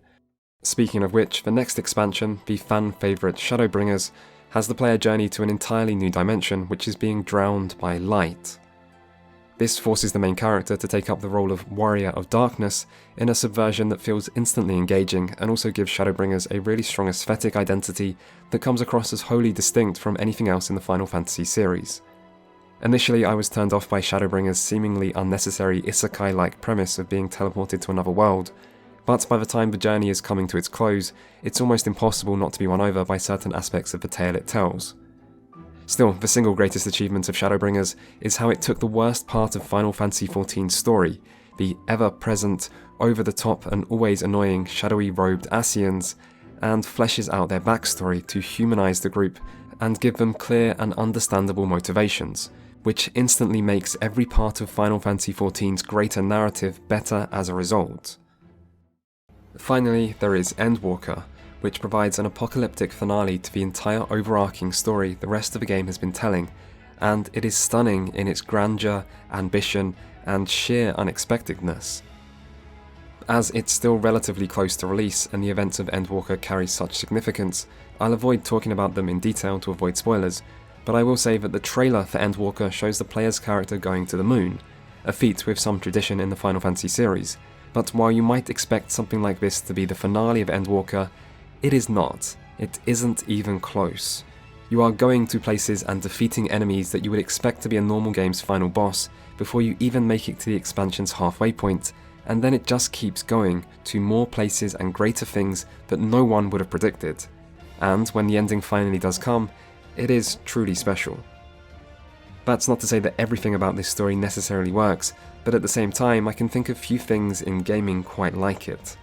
Speaking of which, the next expansion, the fan favourite Shadowbringers, has the player journey to an entirely new dimension which is being drowned by light. This forces the main character to take up the role of Warrior of Darkness in a subversion that feels instantly engaging and also gives Shadowbringers a really strong aesthetic identity that comes across as wholly distinct from anything else in the Final Fantasy series. Initially, I was turned off by Shadowbringers' seemingly unnecessary isekai-like premise of being teleported to another world, but by the time the journey is coming to its close, it's almost impossible not to be won over by certain aspects of the tale it tells. Still, the single greatest achievement of Shadowbringers is how it took the worst part of Final Fantasy XIV's story, the ever-present, over-the-top and always annoying shadowy robed Ascians, and fleshes out their backstory to humanise the group and give them clear and understandable motivations, which instantly makes every part of Final Fantasy XIV's greater narrative better as a result. Finally, there is Endwalker, which provides an apocalyptic finale to the entire overarching story the rest of the game has been telling, and it is stunning in its grandeur, ambition, and sheer unexpectedness. As it's still relatively close to release and the events of Endwalker carry such significance, I'll avoid talking about them in detail to avoid spoilers, but I will say that the trailer for Endwalker shows the player's character going to the moon, a feat with some tradition in the Final Fantasy series, but while you might expect something like this to be the finale of Endwalker, it is not. It isn't even close. You are going to places and defeating enemies that you would expect to be a normal game's final boss before you even make it to the expansion's halfway point, and then it just keeps going to more places and greater things that no one would have predicted. And when the ending finally does come, it is truly special. That's not to say that everything about this story necessarily works, but at the same time I can think of few things in gaming quite like it.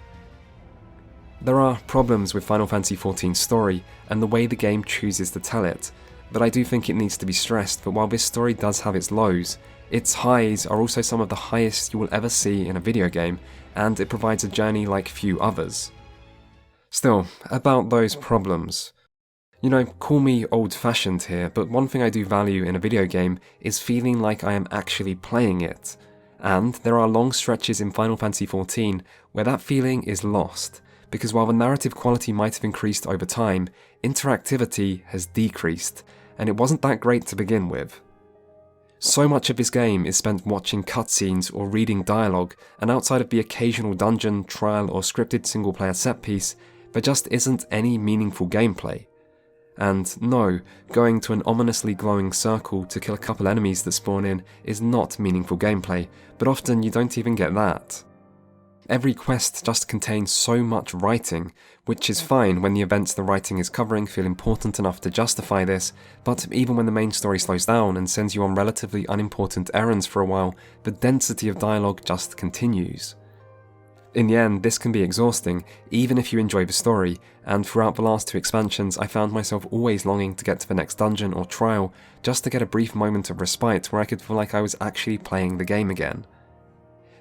There are problems with Final Fantasy XIV's story and the way the game chooses to tell it, but I do think it needs to be stressed that while this story does have its lows, its highs are also some of the highest you will ever see in a video game, and it provides a journey like few others. Still, about those problems. You know, call me old-fashioned here, but one thing I do value in a video game is feeling like I am actually playing it. And there are long stretches in Final Fantasy XIV where that feeling is lost, because while the narrative quality might have increased over time, interactivity has decreased, and it wasn't that great to begin with. So much of this game is spent watching cutscenes or reading dialogue, and outside of the occasional dungeon, trial or scripted single-player set piece, there just isn't any meaningful gameplay. And no, going to an ominously glowing circle to kill a couple enemies that spawn in is not meaningful gameplay, but often you don't even get that. Every quest just contains so much writing, which is fine when the events the writing is covering feel important enough to justify this, but even when the main story slows down and sends you on relatively unimportant errands for a while, the density of dialogue just continues. In the end, this can be exhausting, even if you enjoy the story, and throughout the last 2 expansions I found myself always longing to get to the next dungeon or trial, just to get a brief moment of respite where I could feel like I was actually playing the game again.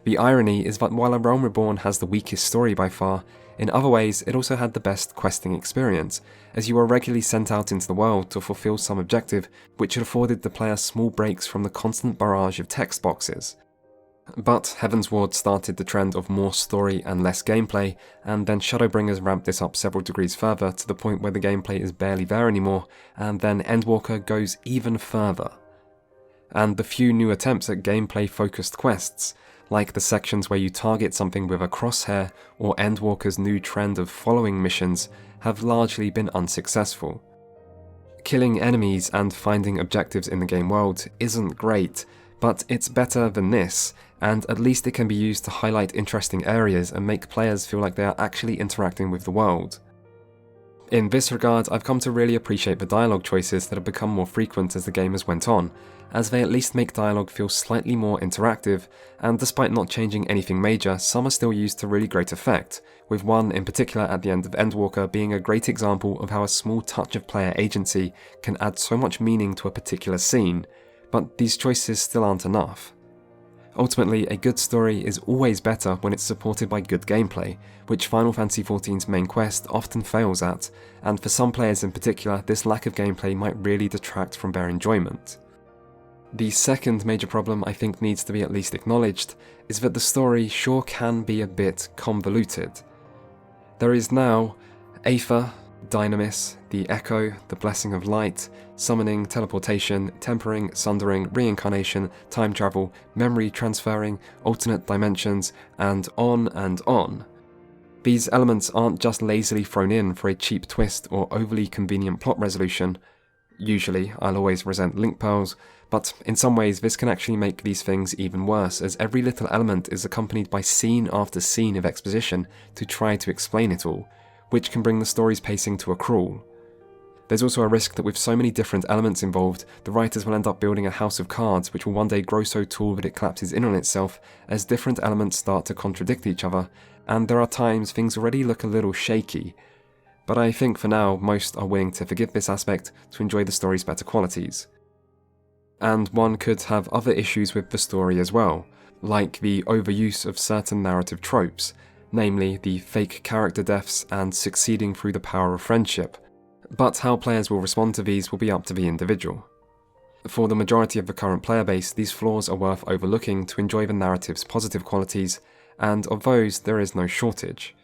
The irony is that while A Realm Reborn has the weakest story by far, in other ways it also had the best questing experience, as you were regularly sent out into the world to fulfill some objective, which had afforded the player small breaks from the constant barrage of text boxes. But Heaven's Ward started the trend of more story and less gameplay, and then Shadowbringers ramped this up several degrees further to the point where the gameplay is barely there anymore, and then Endwalker goes even further. And the few new attempts at gameplay-focused quests, like the sections where you target something with a crosshair or Endwalker's new trend of following missions, have largely been unsuccessful. Killing enemies and finding objectives in the game world isn't great, but it's better than this, and at least it can be used to highlight interesting areas and make players feel like they are actually interacting with the world. In this regard, I've come to really appreciate the dialogue choices that have become more frequent as the game has went on, as they at least make dialogue feel slightly more interactive, and despite not changing anything major, some are still used to really great effect, with one in particular at the end of Endwalker being a great example of how a small touch of player agency can add so much meaning to a particular scene, but these choices still aren't enough. Ultimately, a good story is always better when it's supported by good gameplay, which Final Fantasy XIV's main quest often fails at, and for some players in particular, this lack of gameplay might really detract from their enjoyment. The second major problem I think needs to be at least acknowledged is that the story sure can be a bit convoluted. There is now Aether, Dynamis, the Echo, the Blessing of Light, summoning, teleportation, tempering, sundering, reincarnation, time travel, memory transferring, alternate dimensions, and on and on. These elements aren't just lazily thrown in for a cheap twist or overly convenient plot resolution. Usually, I'll always resent link pearls, but in some ways this can actually make these things even worse, as every little element is accompanied by scene after scene of exposition to try to explain it all, which can bring the story's pacing to a crawl. There's also a risk that with so many different elements involved, the writers will end up building a house of cards which will one day grow so tall that it collapses in on itself as different elements start to contradict each other, and there are times things already look a little shaky. But I think for now, most are willing to forgive this aspect to enjoy the story's better qualities. And one could have other issues with the story as well, like the overuse of certain narrative tropes, namely the fake character deaths and succeeding through the power of friendship, but how players will respond to these will be up to the individual. For the majority of the current player base, these flaws are worth overlooking to enjoy the narrative's positive qualities, and of those there is no shortage.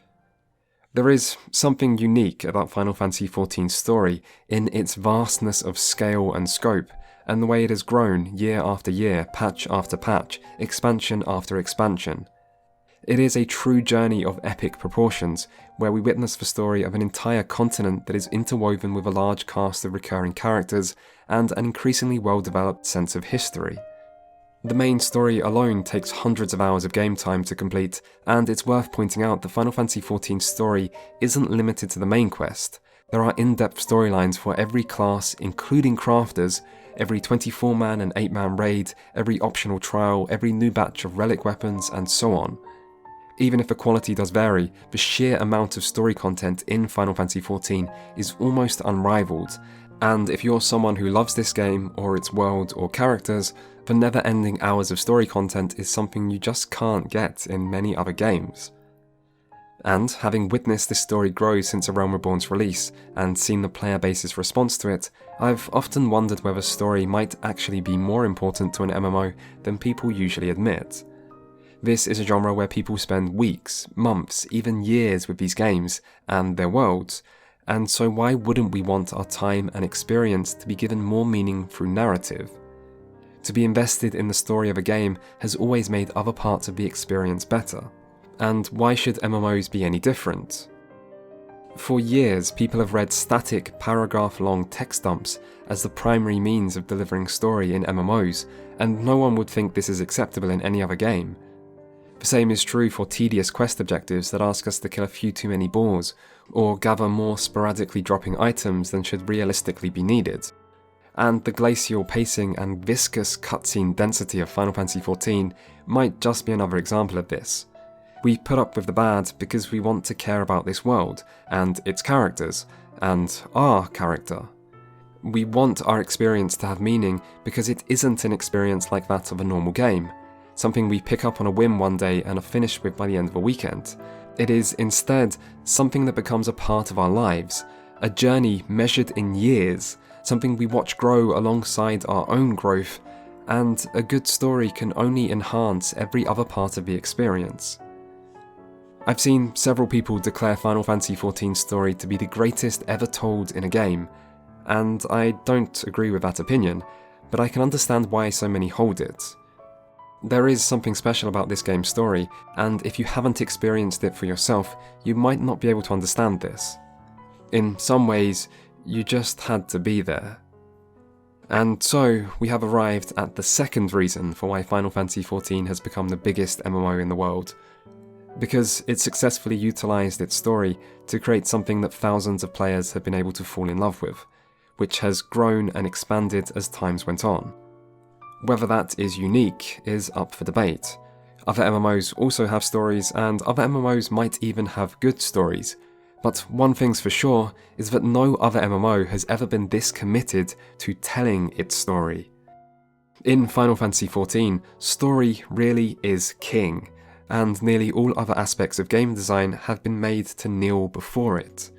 There is something unique about Final Fantasy XIV's story in its vastness of scale and scope, and the way it has grown year after year, patch after patch, expansion after expansion. It is a true journey of epic proportions, where we witness the story of an entire continent that is interwoven with a large cast of recurring characters and an increasingly well-developed sense of history. The main story alone takes hundreds of hours of game time to complete, and it's worth pointing out that Final Fantasy XIV's story isn't limited to the main quest. There are in-depth storylines for every class, including crafters, every 24-man and 8-man raid, every optional trial, every new batch of relic weapons, and so on. Even if the quality does vary, the sheer amount of story content in Final Fantasy XIV is almost unrivaled, and if you're someone who loves this game, or its world or characters, the never-ending hours of story content is something you just can't get in many other games. And having witnessed this story grow since A Realm Reborn's release, and seen the player base's response to it, I've often wondered whether story might actually be more important to an MMO than people usually admit. This is a genre where people spend weeks, months, even years with these games, and their worlds, and so why wouldn't we want our time and experience to be given more meaning through narrative? To be invested in the story of a game has always made other parts of the experience better. And why should MMOs be any different? For years, people have read static, paragraph-long text dumps as the primary means of delivering story in MMOs, and no one would think this is acceptable in any other game. The same is true for tedious quest objectives that ask us to kill a few too many boars, or gather more sporadically dropping items than should realistically be needed. And the glacial pacing and viscous cutscene density of Final Fantasy XIV might just be another example of this. We put up with the bad because we want to care about this world, and its characters, and our character. We want our experience to have meaning because it isn't an experience like that of a normal game, something we pick up on a whim one day and are finished with by the end of a weekend. It is instead something that becomes a part of our lives, a journey measured in years, something we watch grow alongside our own growth, and a good story can only enhance every other part of the experience. I've seen several people declare Final Fantasy XIV's story to be the greatest ever told in a game, and I don't agree with that opinion, but I can understand why so many hold it. There is something special about this game's story, and if you haven't experienced it for yourself, you might not be able to understand this. In some ways, you just had to be there. And so, we have arrived at the second reason for why Final Fantasy XIV has become the biggest MMO in the world. Because it successfully utilised its story to create something that thousands of players have been able to fall in love with, which has grown and expanded as times went on. Whether that is unique is up for debate. Other MMOs also have stories, and other MMOs might even have good stories, but one thing's for sure is that no other MMO has ever been this committed to telling its story. In Final Fantasy XIV, story really is king, and nearly all other aspects of game design have been made to kneel before it.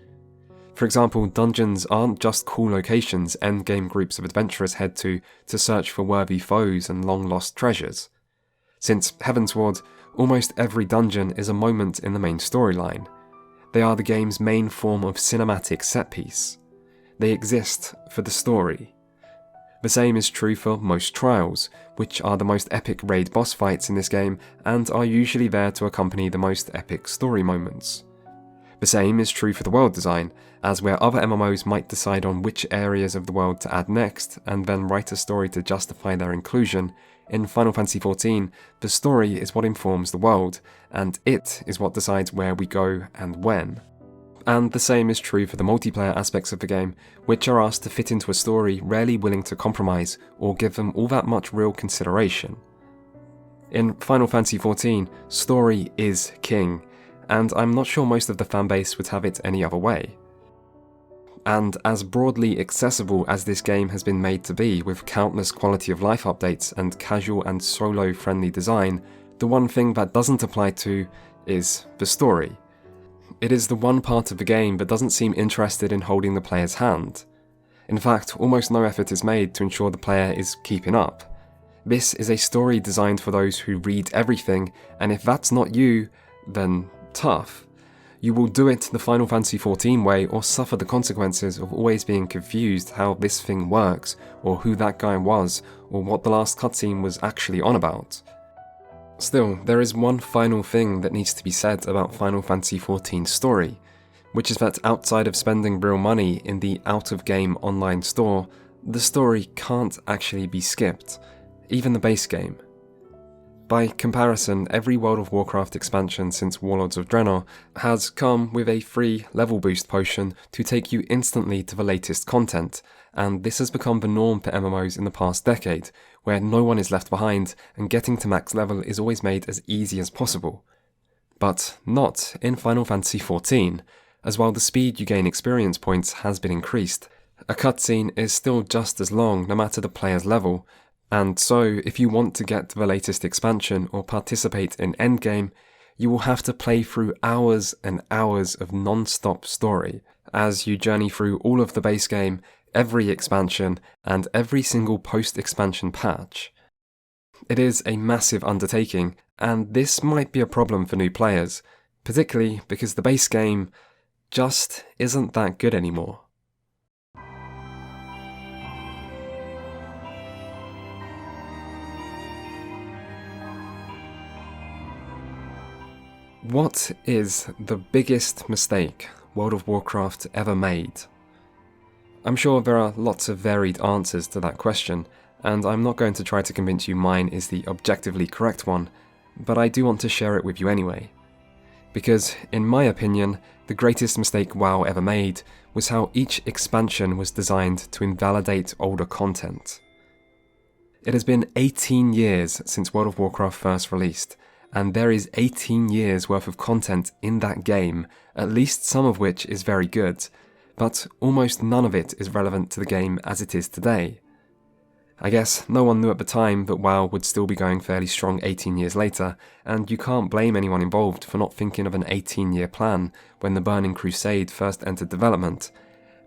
For example, dungeons aren't just cool locations endgame groups of adventurers head to search for worthy foes and long-lost treasures. Since Heavensward, almost every dungeon is a moment in the main storyline. They are the game's main form of cinematic set-piece. They exist for the story. The same is true for most trials, which are the most epic raid boss fights in this game and are usually there to accompany the most epic story moments. The same is true for the world design, as where other MMOs might decide on which areas of the world to add next and then write a story to justify their inclusion, in Final Fantasy XIV, the story is what informs the world, and it is what decides where we go and when. And the same is true for the multiplayer aspects of the game, which are asked to fit into a story rarely willing to compromise or give them all that much real consideration. In Final Fantasy XIV, story is king, and I'm not sure most of the fanbase would have it any other way. And as broadly accessible as this game has been made to be with countless quality of life updates and casual and solo friendly design, the one thing that doesn't apply to is the story. It is the one part of the game that doesn't seem interested in holding the player's hand. In fact, almost no effort is made to ensure the player is keeping up. This is a story designed for those who read everything, and if that's not you, then tough. You will do it the Final Fantasy XIV way or suffer the consequences of always being confused how this thing works, or who that guy was, or what the last cutscene was actually on about. Still, there is one final thing that needs to be said about Final Fantasy XIV's story, which is that outside of spending real money in the out-of-game online store, the story can't actually be skipped, even the base game. By comparison, every World of Warcraft expansion since Warlords of Draenor has come with a free level boost potion to take you instantly to the latest content, and this has become the norm for MMOs in the past decade, where no one is left behind and getting to max level is always made as easy as possible. But not in Final Fantasy XIV, as while the speed you gain experience points has been increased, a cutscene is still just as long no matter the player's level, and so if you want to get to the latest expansion or participate in endgame, you will have to play through hours and hours of non-stop story as you journey through all of the base game, every expansion, and every single post-expansion patch. It is a massive undertaking, and this might be a problem for new players, particularly because the base game just isn't that good anymore. What is the biggest mistake World of Warcraft ever made? I'm sure there are lots of varied answers to that question, and I'm not going to try to convince you mine is the objectively correct one, but I do want to share it with you anyway. Because, in my opinion, the greatest mistake WoW ever made was how each expansion was designed to invalidate older content. It has been 18 years since World of Warcraft first released, and there is 18 years worth of content in that game, at least some of which is very good, but almost none of it is relevant to the game as it is today. I guess no one knew at the time that WoW would still be going fairly strong 18 years later, and you can't blame anyone involved for not thinking of an 18-year plan when the Burning Crusade first entered development.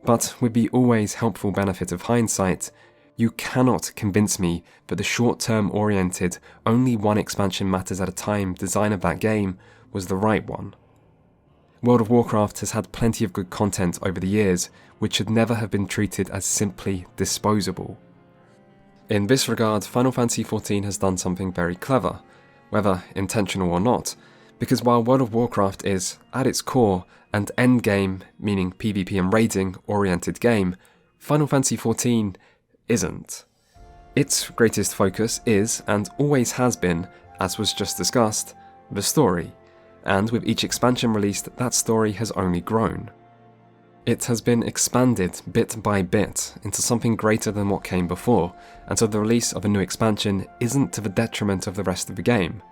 But with the always helpful benefit of hindsight, you cannot convince me that the short-term oriented, only one expansion matters at a time design of that game was the right one. World of Warcraft has had plenty of good content over the years, which should never have been treated as simply disposable. In this regard, Final Fantasy XIV has done something very clever, whether intentional or not, because while World of Warcraft is, at its core, an endgame, meaning PvP and raiding, oriented game, Final Fantasy XIV isn't. Its greatest focus is, and always has been, as was just discussed, the story, and with each expansion released, that story has only grown. It has been expanded bit by bit into something greater than what came before, and so the release of a new expansion isn't to the detriment of the rest of the game.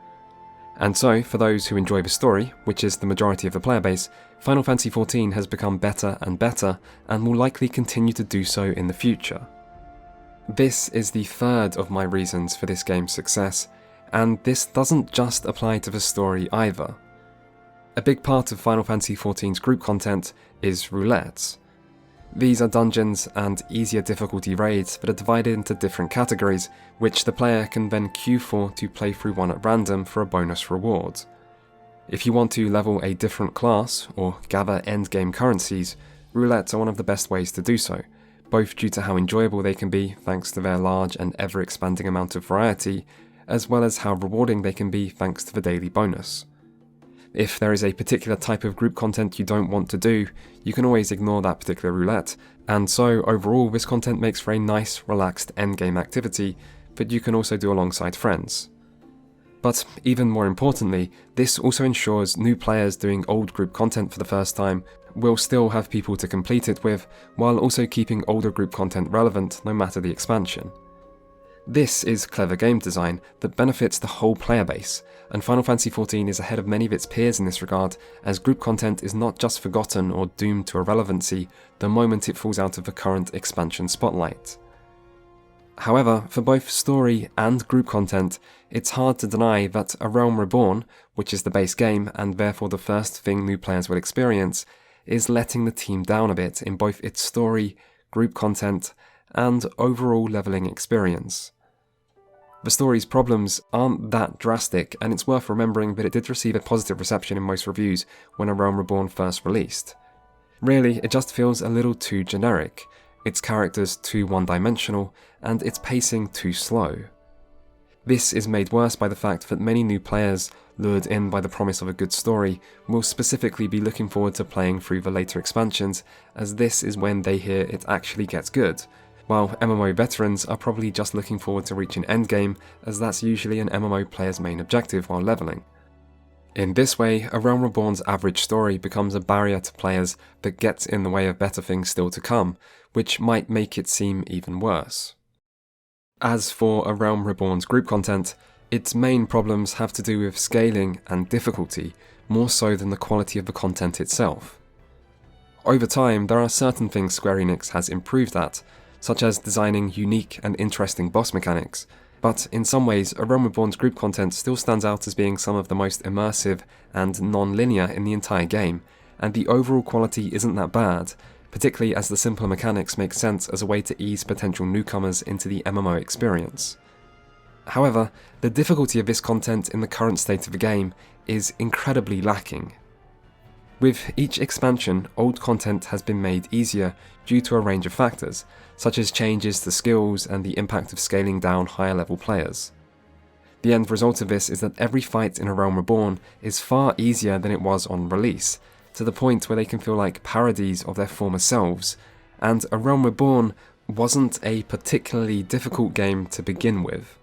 And so, for those who enjoy the story, which is the majority of the player base, Final Fantasy XIV has become better and better, and will likely continue to do so in the future. This is the third of my reasons for this game's success, and this doesn't just apply to the story either. A big part of Final Fantasy XIV's group content is roulettes. These are dungeons and easier difficulty raids that are divided into different categories, which the player can then queue for to play through one at random for a bonus reward. If you want to level a different class, or gather endgame currencies, roulettes are one of the best ways to do so, both due to how enjoyable they can be thanks to their large and ever-expanding amount of variety, as well as how rewarding they can be thanks to the daily bonus. If there is a particular type of group content you don't want to do, you can always ignore that particular roulette, and so overall this content makes for a nice, relaxed endgame activity that you can also do alongside friends. But even more importantly, this also ensures new players doing old group content for the first time will still have people to complete it with, while also keeping older group content relevant no matter the expansion. This is clever game design that benefits the whole player base, and Final Fantasy XIV is ahead of many of its peers in this regard, as group content is not just forgotten or doomed to irrelevancy the moment it falls out of the current expansion spotlight. However, for both story and group content, it's hard to deny that A Realm Reborn, which is the base game and therefore the first thing new players will experience, is letting the team down a bit in both its story, group content, and overall leveling experience. The story's problems aren't that drastic, and it's worth remembering that it did receive a positive reception in most reviews when A Realm Reborn first released. Really, it just feels a little too generic, its characters too one-dimensional, and its pacing too slow. This is made worse by the fact that many new players, lured in by the promise of a good story, will specifically be looking forward to playing through the later expansions, as this is when they hear it actually gets good, while MMO veterans are probably just looking forward to reaching endgame, as that's usually an MMO player's main objective while leveling. In this way, A Realm Reborn's average story becomes a barrier to players that gets in the way of better things still to come, which might make it seem even worse. As for A Realm Reborn's group content, its main problems have to do with scaling and difficulty, more so than the quality of the content itself. Over time, there are certain things Square Enix has improved at, such as designing unique and interesting boss mechanics, But in some ways, A Realm Reborn's group content still stands out as being some of the most immersive and non-linear in the entire game, and the overall quality isn't that bad, particularly as the simpler mechanics make sense as a way to ease potential newcomers into the MMO experience. However, the difficulty of this content in the current state of the game is incredibly lacking. With each expansion, old content has been made easier due to a range of factors, such as changes to skills and the impact of scaling down higher level players. The end result of this is that every fight in A Realm Reborn is far easier than it was on release, to the point where they can feel like parodies of their former selves, and A Realm Reborn wasn't a particularly difficult game to begin with.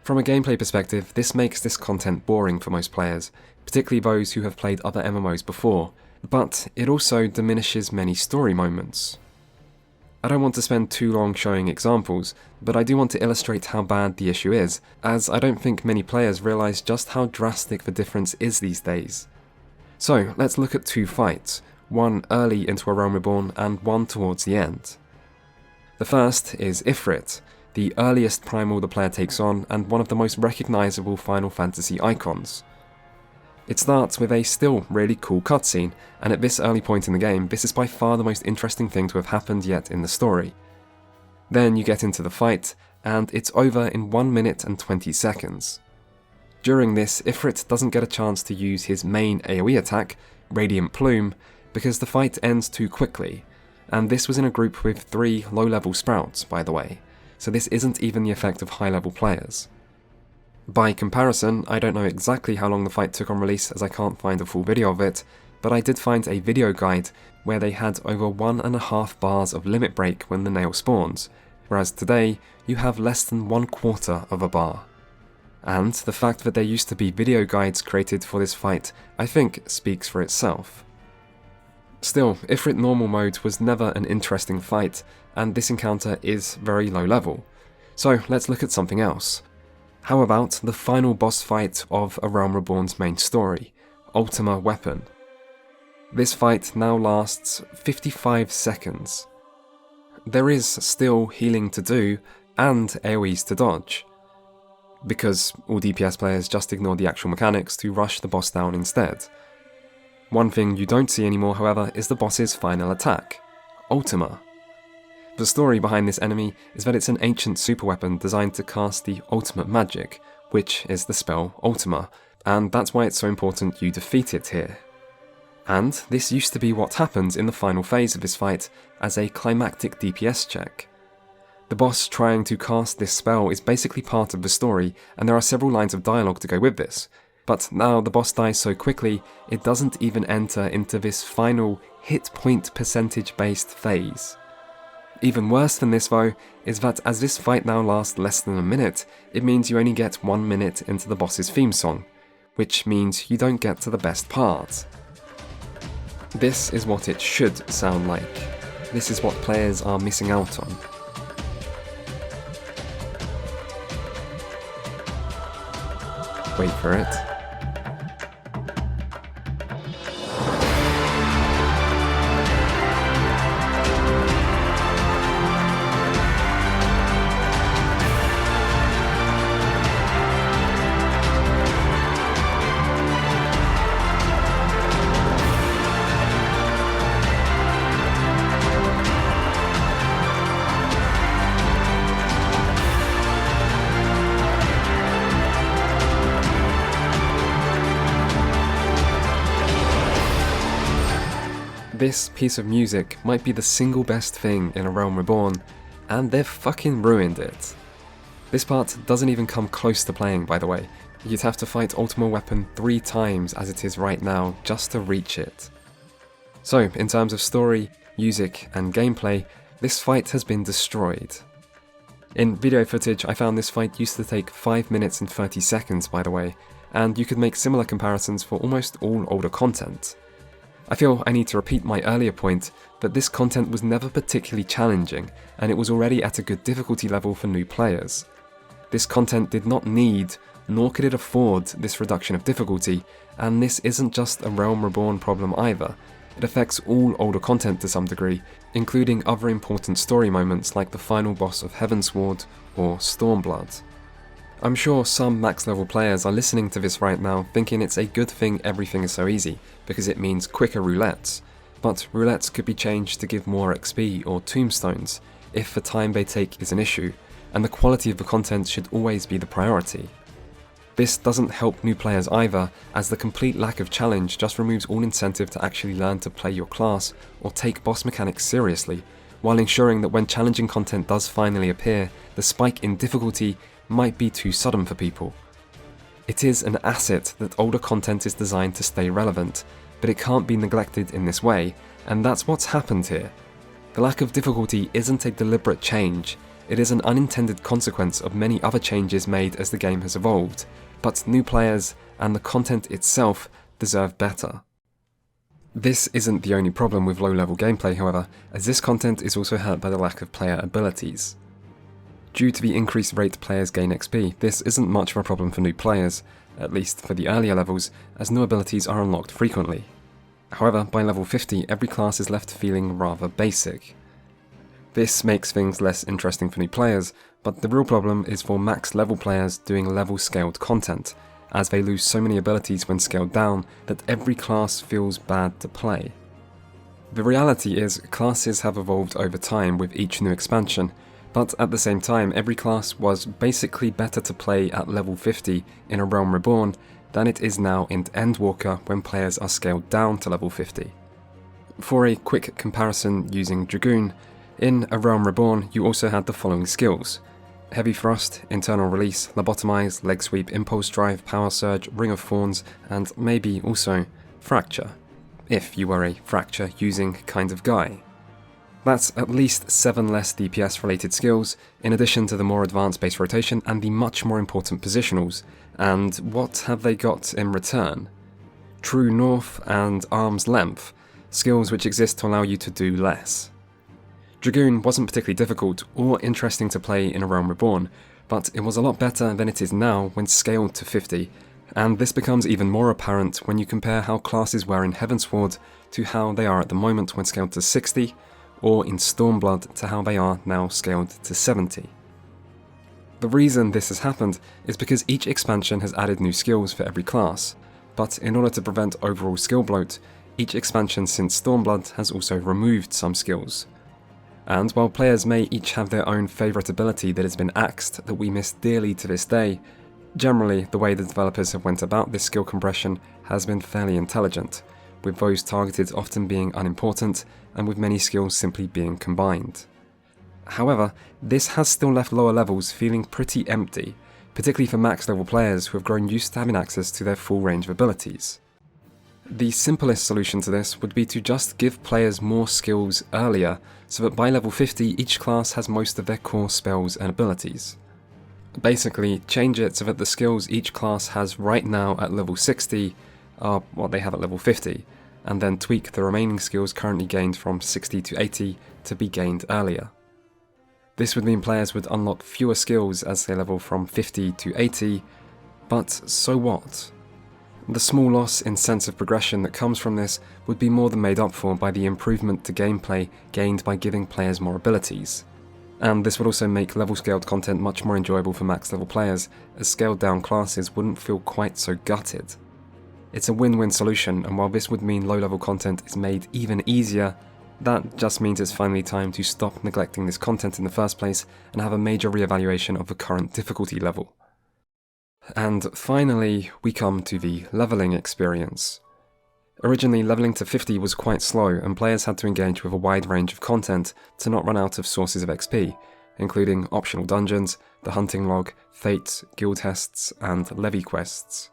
From a gameplay perspective, this makes this content boring for most players, particularly those who have played other MMOs before, but it also diminishes many story moments. I don't want to spend too long showing examples, but I do want to illustrate how bad the issue is, as I don't think many players realise just how drastic the difference is these days. So let's look at two fights, one early into A Realm Reborn and one towards the end. The first is Ifrit, the earliest primal the player takes on and one of the most recognisable Final Fantasy icons. It starts with a still really cool cutscene, and at this early point in the game, this is by far the most interesting thing to have happened yet in the story. Then you get into the fight, and it's over in 1 minute and 20 seconds. During this, Ifrit doesn't get a chance to use his main AoE attack, Radiant Plume, because the fight ends too quickly, and this was in a group with 3 low-level sprouts, by the way, so this isn't even the effect of high-level players. By comparison, I don't know exactly how long the fight took on release as I can't find a full video of it, but I did find a video guide where they had over 1.5 bars of limit break when the nail spawns, whereas today you have less than 1/4 of a bar. And the fact that there used to be video guides created for this fight, I think, speaks for itself. Still, Ifrit normal mode was never an interesting fight, and this encounter is very low level. So let's look at something else. How about the final boss fight of A Realm Reborn's main story, Ultima Weapon? This fight now lasts 55 seconds. There is still healing to do, and AoEs to dodge, because all DPS players just ignore the actual mechanics to rush the boss down instead. One thing you don't see anymore, however, is the boss's final attack, Ultima. The story behind this enemy is that it's an ancient superweapon designed to cast the ultimate magic, which is the spell Ultima, and that's why it's so important you defeat it here. And this used to be what happens in the final phase of this fight as a climactic DPS check. The boss trying to cast this spell is basically part of the story, and there are several lines of dialogue to go with this, but now the boss dies so quickly it doesn't even enter into this final hit point percentage based phase. Even worse than this though, is that as this fight now lasts less than a minute, it means you only get 1 minute into the boss's theme song, which means you don't get to the best part. This is what it should sound like. This is what players are missing out on. Wait for it. This piece of music might be the single best thing in A Realm Reborn, and they've fucking ruined it. This part doesn't even come close to playing, by the way. You'd have to fight Ultima Weapon 3 times as it is right now just to reach it. So, in terms of story, music, and gameplay, this fight has been destroyed. In video footage, I found this fight used to take 5 minutes and 30 seconds, by the way, and you could make similar comparisons for almost all older content. I feel I need to repeat my earlier point, but this content was never particularly challenging, and it was already at a good difficulty level for new players. This content did not need, nor could it afford, this reduction of difficulty, and this isn't just a Realm Reborn problem either. it affects all older content to some degree, including other important story moments like the final boss of Heavensward or Stormblood. I'm sure some max level players are listening to this right now thinking it's a good thing everything is so easy, because it means quicker roulettes, but roulettes could be changed to give more XP or tombstones if the time they take is an issue, and the quality of the content should always be the priority. This doesn't help new players either, as the complete lack of challenge just removes all incentive to actually learn to play your class or take boss mechanics seriously, while ensuring that when challenging content does finally appear, the spike in difficulty might be too sudden for people. It is an asset that older content is designed to stay relevant, but it can't be neglected in this way, and that's what's happened here. The lack of difficulty isn't a deliberate change, it is an unintended consequence of many other changes made as the game has evolved, but new players and the content itself deserve better. This isn't the only problem with low-level gameplay, however, as this content is also hurt by the lack of player abilities. Due to the increased rate players gain XP, this isn't much of a problem for new players, at least for the earlier levels, as new abilities are unlocked frequently. However, by level 50, every class is left feeling rather basic. This makes things less interesting for new players, but the real problem is for max level players doing level scaled content, as they lose so many abilities when scaled down that every class feels bad to play. The reality is, classes have evolved over time with each new expansion, but at the same time every class was basically better to play at level 50 in A Realm Reborn than it is now in Endwalker when players are scaled down to level 50. For a quick comparison using Dragoon, in A Realm Reborn you also had the following skills: Heavy Thrust, Internal Release, Lobotomize, Leg Sweep, Impulse Drive, Power Surge, Ring of Thorns, and maybe also Fracture, if you were a Fracture using kind of guy. That's at least 7 less DPS related skills, in addition to the more advanced base rotation and the much more important positionals, and what have they got in return? True North and Arm's Length, skills which exist to allow you to do less. Dragoon wasn't particularly difficult or interesting to play in A Realm Reborn, but it was a lot better than it is now when scaled to 50, and this becomes even more apparent when you compare how classes were in Heavensward to how they are at the moment when scaled to 60, or in Stormblood to how they are now scaled to 70. The reason this has happened is because each expansion has added new skills for every class, but in order to prevent overall skill bloat, each expansion since Stormblood has also removed some skills. And while players may each have their own favourite ability that has been axed that we miss dearly to this day, generally the way the developers have went about this skill compression has been fairly intelligent, with those targeted often being unimportant and with many skills simply being combined. However, this has still left lower levels feeling pretty empty, particularly for max level players who have grown used to having access to their full range of abilities. The simplest solution to this would be to just give players more skills earlier, so that by level 50 each class has most of their core spells and abilities. Basically, change it so that the skills each class has right now at level 60 are what they have at level 50, and then tweak the remaining skills currently gained from 60 to 80 to be gained earlier. This would mean players would unlock fewer skills as they level from 50 to 80, but so what? The small loss in sense of progression that comes from this would be more than made up for by the improvement to gameplay gained by giving players more abilities. And this would also make level scaled content much more enjoyable for max level players, as scaled down classes wouldn't feel quite so gutted. It's a win-win solution, and while this would mean low level content is made even easier, that just means it's finally time to stop neglecting this content in the first place and have a major re-evaluation of the current difficulty level. And finally, we come to the leveling experience. Originally, leveling to 50 was quite slow, and players had to engage with a wide range of content to not run out of sources of XP, including optional dungeons, the hunting log, fates, guild tests, and levy quests.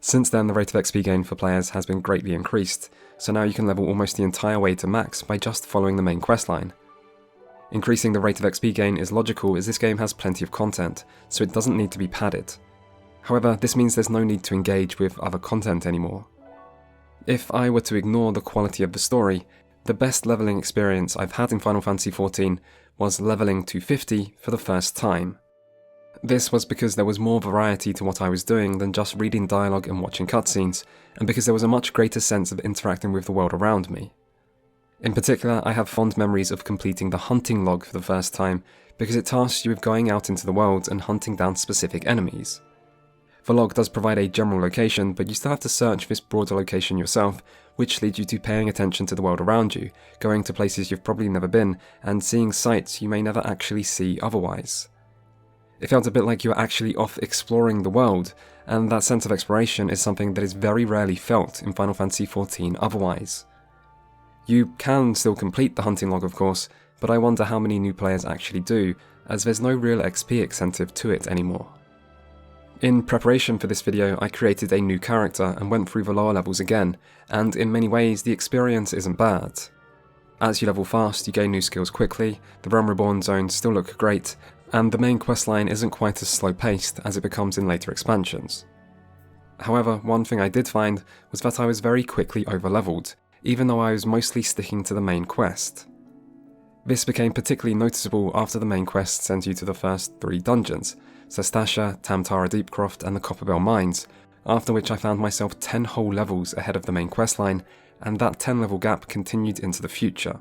Since then, the rate of XP gain for players has been greatly increased, so now you can level almost the entire way to max by just following the main questline. Increasing the rate of XP gain is logical as this game has plenty of content, so it doesn't need to be padded. However, this means there's no need to engage with other content anymore. If I were to ignore the quality of the story, the best leveling experience I've had in Final Fantasy XIV was leveling to 50 for the first time. This was because there was more variety to what I was doing than just reading dialogue and watching cutscenes, and because there was a much greater sense of interacting with the world around me. In particular, I have fond memories of completing the hunting log for the first time, because it tasks you with going out into the world and hunting down specific enemies. The log does provide a general location, but you still have to search this broader location yourself, which leads you to paying attention to the world around you, going to places you've probably never been, and seeing sights you may never actually see otherwise. It felt a bit like you were actually off exploring the world, and that sense of exploration is something that is very rarely felt in Final Fantasy XIV otherwise. You can still complete the hunting log, of course, but I wonder how many new players actually do, as there's no real XP incentive to it anymore. In preparation for this video, I created a new character and went through the lower levels again, and in many ways the experience isn't bad. As you level fast, you gain new skills quickly, the Realm Reborn zones still look great, and the main questline isn't quite as slow-paced as it becomes in later expansions. However, one thing I did find was that I was very quickly over-leveled, even though I was mostly sticking to the main quest. This became particularly noticeable after the main quest sent you to the first 3 dungeons, Sestasha, Tamtara Deepcroft and the Copperbell Mines, after which I found myself 10 whole levels ahead of the main questline, and that 10 level gap continued into the future.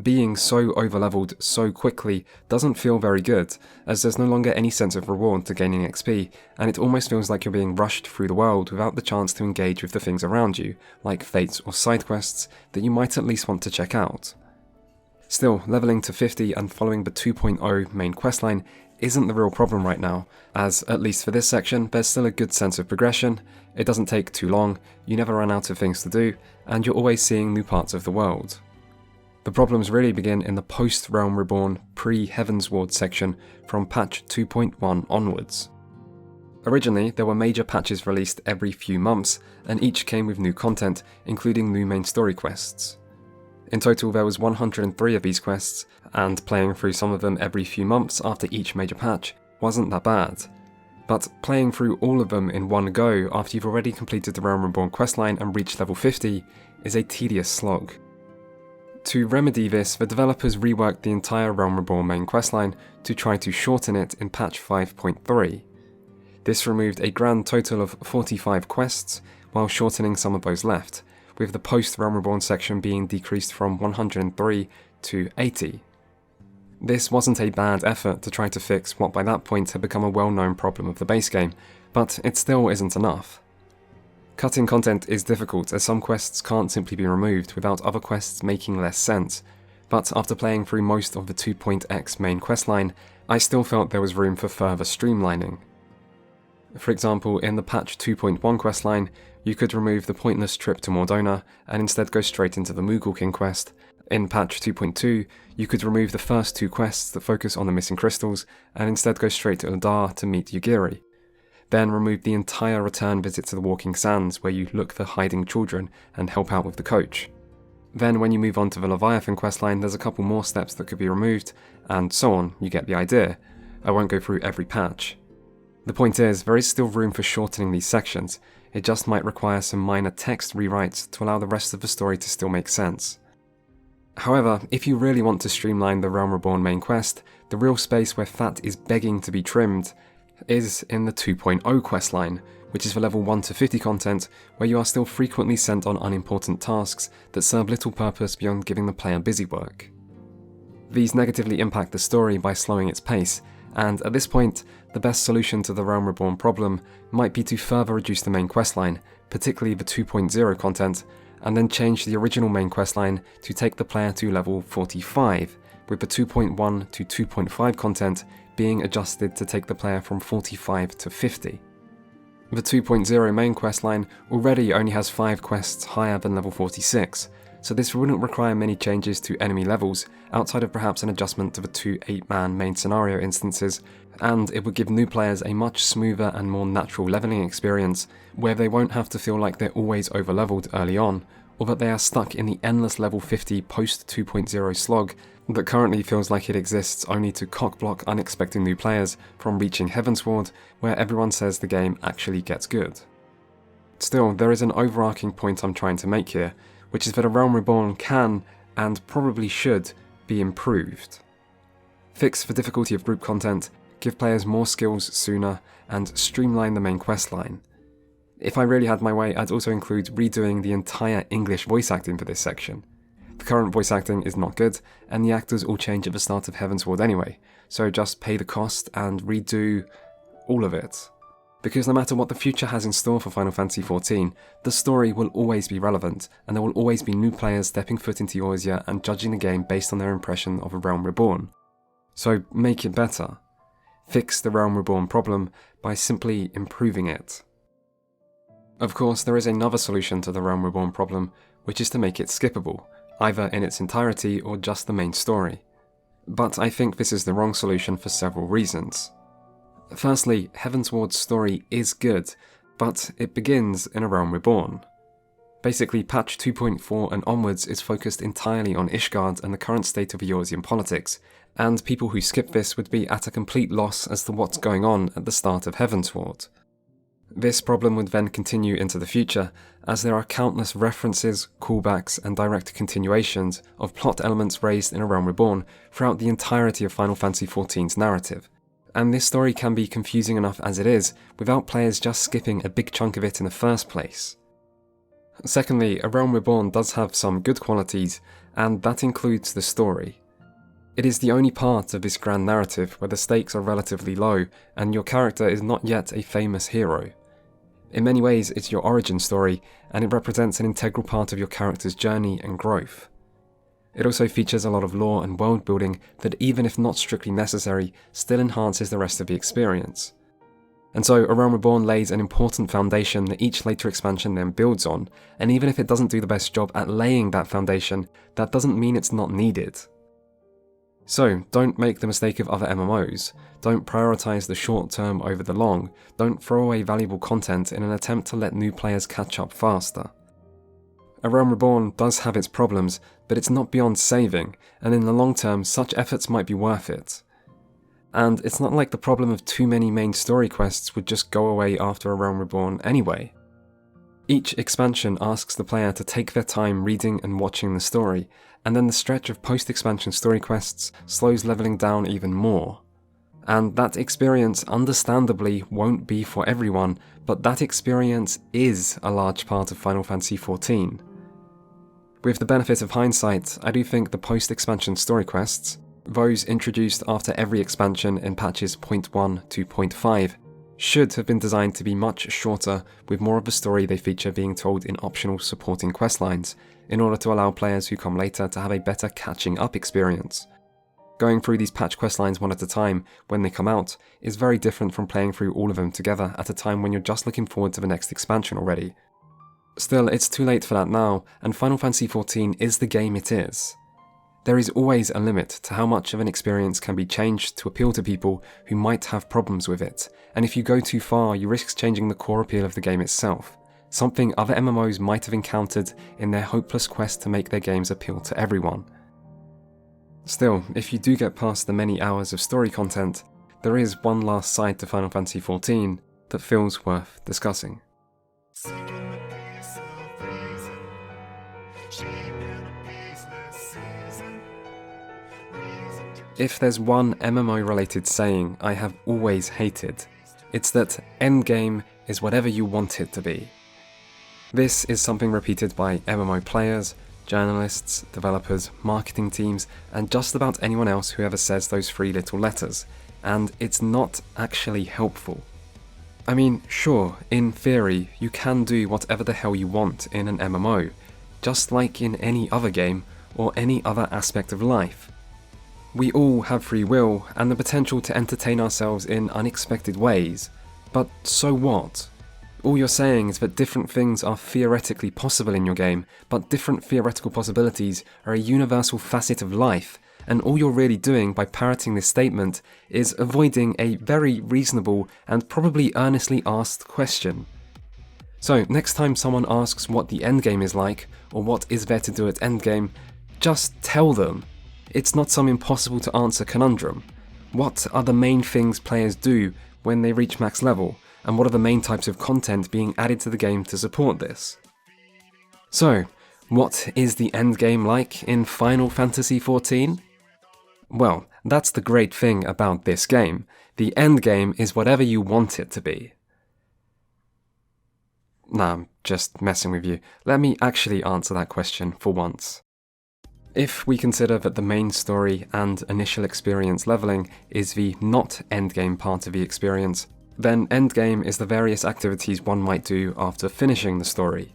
Being so over-leveled so quickly doesn't feel very good, as there's no longer any sense of reward to gaining XP, and it almost feels like you're being rushed through the world without the chance to engage with the things around you, like fates or side quests that you might at least want to check out. Still, leveling to 50 and following the 2.0 main questline isn't the real problem right now, as, at least for this section, there's still a good sense of progression, it doesn't take too long, you never run out of things to do, and you're always seeing new parts of the world. The problems really begin in the post-Realm Reborn, pre-Heavensward section from patch 2.1 onwards. Originally, there were major patches released every few months, and each came with new content, including new main story quests. In total, there was 103 of these quests, and playing through some of them every few months after each major patch wasn't that bad. But playing through all of them in one go after you've already completed the Realm Reborn questline and reached level 50 is a tedious slog. To remedy this, the developers reworked the entire Realm Reborn main questline to try to shorten it in patch 5.3. This removed a grand total of 45 quests, while shortening some of those left, with the post-Realm Reborn section being decreased from 103 to 80. This wasn't a bad effort to try to fix what by that point had become a well-known problem of the base game, but it still isn't enough. Cutting content is difficult, as some quests can't simply be removed without other quests making less sense, but after playing through most of the 2.x main questline, I still felt there was room for further streamlining. For example, in the patch 2.1 questline, you could remove the pointless trip to Mordona and instead go straight into the Moogle King quest. In patch 2.2, you could remove the first 2 quests that focus on the missing crystals and instead go straight to Udar to meet Yugiri. Then remove the entire return visit to the Walking Sands where you look for hiding children and help out with the coach. Then when you move on to the Leviathan questline, there's a couple more steps that could be removed, and so on, you get the idea. I won't go through every patch. The point is, there is still room for shortening these sections, it just might require some minor text rewrites to allow the rest of the story to still make sense. However, if you really want to streamline the Realm Reborn main quest, the real space where fat is begging to be trimmed is in the 2.0 questline, which is for level 1 to 50 content, where you are still frequently sent on unimportant tasks that serve little purpose beyond giving the player busy work. These negatively impact the story by slowing its pace, and at this point, the best solution to the Realm Reborn problem might be to further reduce the main questline, particularly the 2.0 content, and then change the original main questline to take the player to level 45, with the 2.1 to 2.5 content being adjusted to take the player from 45 to 50. The 2.0 main questline already only has 5 quests higher than level 46, so this wouldn't require many changes to enemy levels, outside of perhaps an adjustment to the 2 8-man main scenario instances, and it would give new players a much smoother and more natural leveling experience, where they won't have to feel like they're always over-leveled early on, or that they are stuck in the endless level 50 post 2.0 slog that currently feels like it exists only to cockblock unexpected new players from reaching Heavensward, where everyone says the game actually gets good. Still, there is an overarching point I'm trying to make here, which is that a Realm Reborn can, and probably should, be improved. Fix the difficulty of group content, give players more skills sooner, and streamline the main questline. If I really had my way, I'd also include redoing the entire English voice acting for this section. The current voice acting is not good, and the actors all change at the start of Heavensward anyway, so just pay the cost and redo all of it. Because no matter what the future has in store for Final Fantasy XIV, the story will always be relevant, and there will always be new players stepping foot into Eorzea and judging the game based on their impression of A Realm Reborn. So make it better. Fix the Realm Reborn problem by simply improving it. Of course, there is another solution to the Realm Reborn problem, which is to make it skippable, either in its entirety or just the main story. But I think this is the wrong solution for several reasons. Firstly, Heavensward's story is good, but it begins in A Realm Reborn. Basically, patch 2.4 and onwards is focused entirely on Ishgard and the current state of Eorzean politics, and people who skip this would be at a complete loss as to what's going on at the start of Heavensward. This problem would then continue into the future, as there are countless references, callbacks, and direct continuations of plot elements raised in A Realm Reborn throughout the entirety of Final Fantasy XIV's narrative. And this story can be confusing enough as it is, without players just skipping a big chunk of it in the first place. Secondly, A Realm Reborn does have some good qualities, and that includes the story. It is the only part of this grand narrative where the stakes are relatively low, and your character is not yet a famous hero. In many ways, it's your origin story, and it represents an integral part of your character's journey and growth. It also features a lot of lore and world building that, even if not strictly necessary, still enhances the rest of the experience. And so, A Realm Reborn lays an important foundation that each later expansion then builds on, and even if it doesn't do the best job at laying that foundation, that doesn't mean it's not needed. So, don't make the mistake of other MMOs. Don't prioritise the short term over the long. Don't throw away valuable content in an attempt to let new players catch up faster. A Realm Reborn does have its problems, but it's not beyond saving, and in the long term, such efforts might be worth it. And it's not like the problem of too many main story quests would just go away after A Realm Reborn anyway. Each expansion asks the player to take their time reading and watching the story, and then the stretch of post-expansion story quests slows leveling down even more. And that experience understandably won't be for everyone, but that experience is a large part of Final Fantasy XIV. With the benefit of hindsight, I do think the post-expansion story quests, those introduced after every expansion in patches 0.1 to 0.5, should have been designed to be much shorter, with more of the story they feature being told in optional supporting questlines, in order to allow players who come later to have a better catching up experience. Going through these patch questlines one at a time when they come out is very different from playing through all of them together at a time when you're just looking forward to the next expansion already. Still, it's too late for that now, and Final Fantasy XIV is the game it is. There is always a limit to how much of an experience can be changed to appeal to people who might have problems with it, and if you go too far, you risk changing the core appeal of the game itself, something other MMOs might have encountered in their hopeless quest to make their games appeal to everyone. Still, if you do get past the many hours of story content, there is one last side to Final Fantasy XIV that feels worth discussing. If there's one MMO-related saying I have always hated, it's that endgame is whatever you want it to be. This is something repeated by MMO players, journalists, developers, marketing teams, and just about anyone else who ever says those three little letters, and it's not actually helpful. I mean, sure, in theory, you can do whatever the hell you want in an MMO, just like in any other game or any other aspect of life. We all have free will and the potential to entertain ourselves in unexpected ways, but so what? All you're saying is that different things are theoretically possible in your game, but different theoretical possibilities are a universal facet of life, and all you're really doing by parroting this statement is avoiding a very reasonable and probably earnestly asked question. So next time someone asks what the endgame is like, or what is there to do at endgame, just tell them. It's not some impossible to answer conundrum. What are the main things players do when they reach max level, and what are the main types of content being added to the game to support this? So, what is the endgame like in Final Fantasy XIV? Well, that's the great thing about this game. The endgame is whatever you want it to be. Nah, I'm just messing with you. Let me actually answer that question for once. If we consider that the main story and initial experience leveling is the not endgame part of the experience, then endgame is the various activities one might do after finishing the story.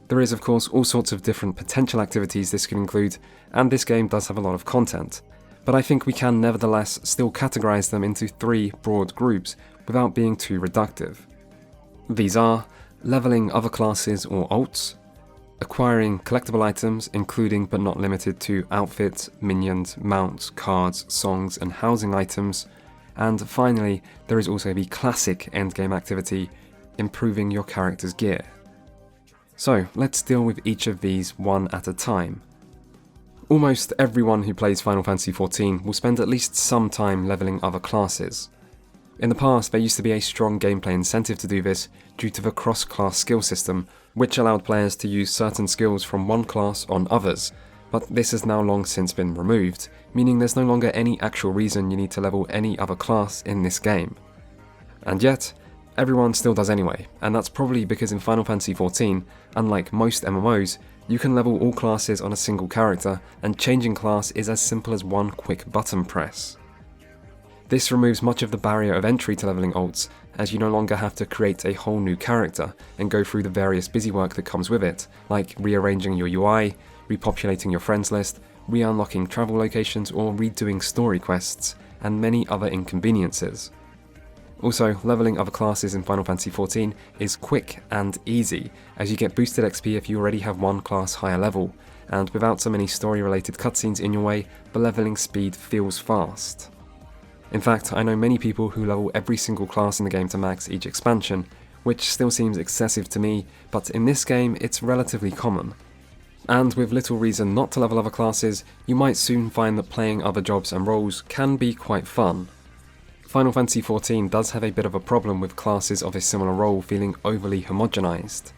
There is of course all sorts of different potential activities this could include, and this game does have a lot of content, but I think we can nevertheless still categorize them into 3 broad groups without being too reductive. These are leveling other classes or alts, acquiring collectible items including but not limited to outfits, minions, mounts, cards, songs and housing items, and finally there is also the classic endgame activity, improving your character's gear. So let's deal with each of these one at a time. Almost everyone who plays Final Fantasy XIV will spend at least some time leveling other classes. In the past, there used to be a strong gameplay incentive to do this due to the cross-class skill system, which allowed players to use certain skills from one class on others, but this has now long since been removed, meaning there's no longer any actual reason you need to level any other class in this game. And yet, everyone still does anyway, and that's probably because in Final Fantasy XIV, unlike most MMOs, you can level all classes on a single character, and changing class is as simple as one quick button press. This removes much of the barrier of entry to leveling alts, as you no longer have to create a whole new character and go through the various busy work that comes with it, like rearranging your UI, repopulating your friends list, re-unlocking travel locations or redoing story quests, and many other inconveniences. Also, leveling other classes in Final Fantasy XIV is quick and easy, as you get boosted XP if you already have one class higher level, and without so many story-related cutscenes in your way, the leveling speed feels fast. In fact, I know many people who level every single class in the game to max each expansion, which still seems excessive to me, but in this game it's relatively common. And with little reason not to level other classes, you might soon find that playing other jobs and roles can be quite fun. Final Fantasy XIV does have a bit of a problem with classes of a similar role feeling overly homogenized.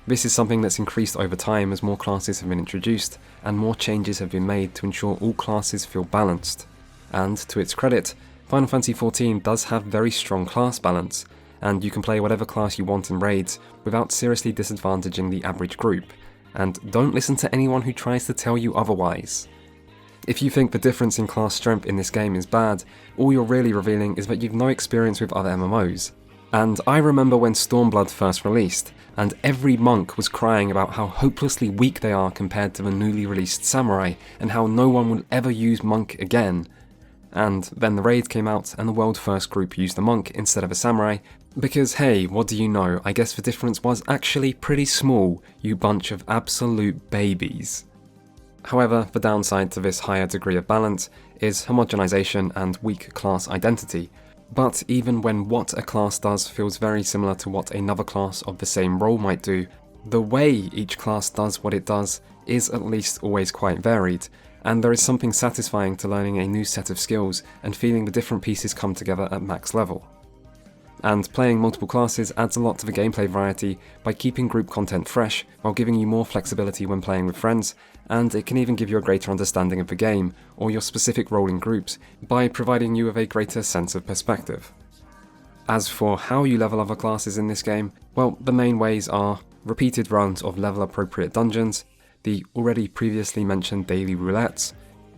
This is something that's increased over time as more classes have been introduced, and more changes have been made to ensure all classes feel balanced. And, to its credit, Final Fantasy XIV does have very strong class balance, and you can play whatever class you want in raids without seriously disadvantaging the average group, and don't listen to anyone who tries to tell you otherwise. If you think the difference in class strength in this game is bad, all you're really revealing is that you've no experience with other MMOs. And I remember when Stormblood first released, and every monk was crying about how hopelessly weak they are compared to the newly released Samurai, and how no one will ever use monk again. And then the raid came out and the world first group used the monk instead of a samurai, because hey, what do you know, I guess the difference was actually pretty small, you bunch of absolute babies. However, the downside to this higher degree of balance is homogenization and weak class identity, but even when what a class does feels very similar to what another class of the same role might do, the way each class does what it does is at least always quite varied, and there is something satisfying to learning a new set of skills and feeling the different pieces come together at max level. And playing multiple classes adds a lot to the gameplay variety by keeping group content fresh while giving you more flexibility when playing with friends, and it can even give you a greater understanding of the game or your specific role in groups by providing you with a greater sense of perspective. As for how you level other classes in this game, well, the main ways are repeated runs of level appropriate dungeons, the already previously mentioned daily roulettes,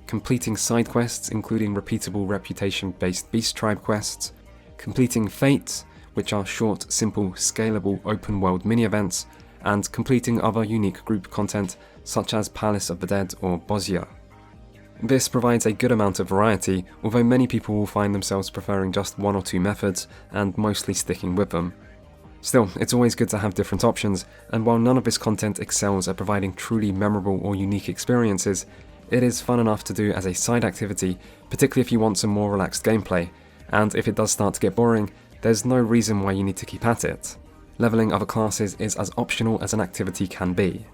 completing side quests including repeatable reputation-based beast tribe quests, completing fates, which are short, simple, scalable open-world mini-events, and completing other unique group content such as Palace of the Dead or Bosnia. This provides a good amount of variety, although many people will find themselves preferring just one or two methods and mostly sticking with them. Still, it's always good to have different options, and while none of this content excels at providing truly memorable or unique experiences, it is fun enough to do as a side activity, particularly if you want some more relaxed gameplay, and if it does start to get boring, there's no reason why you need to keep at it. Leveling other classes is as optional as an activity can be.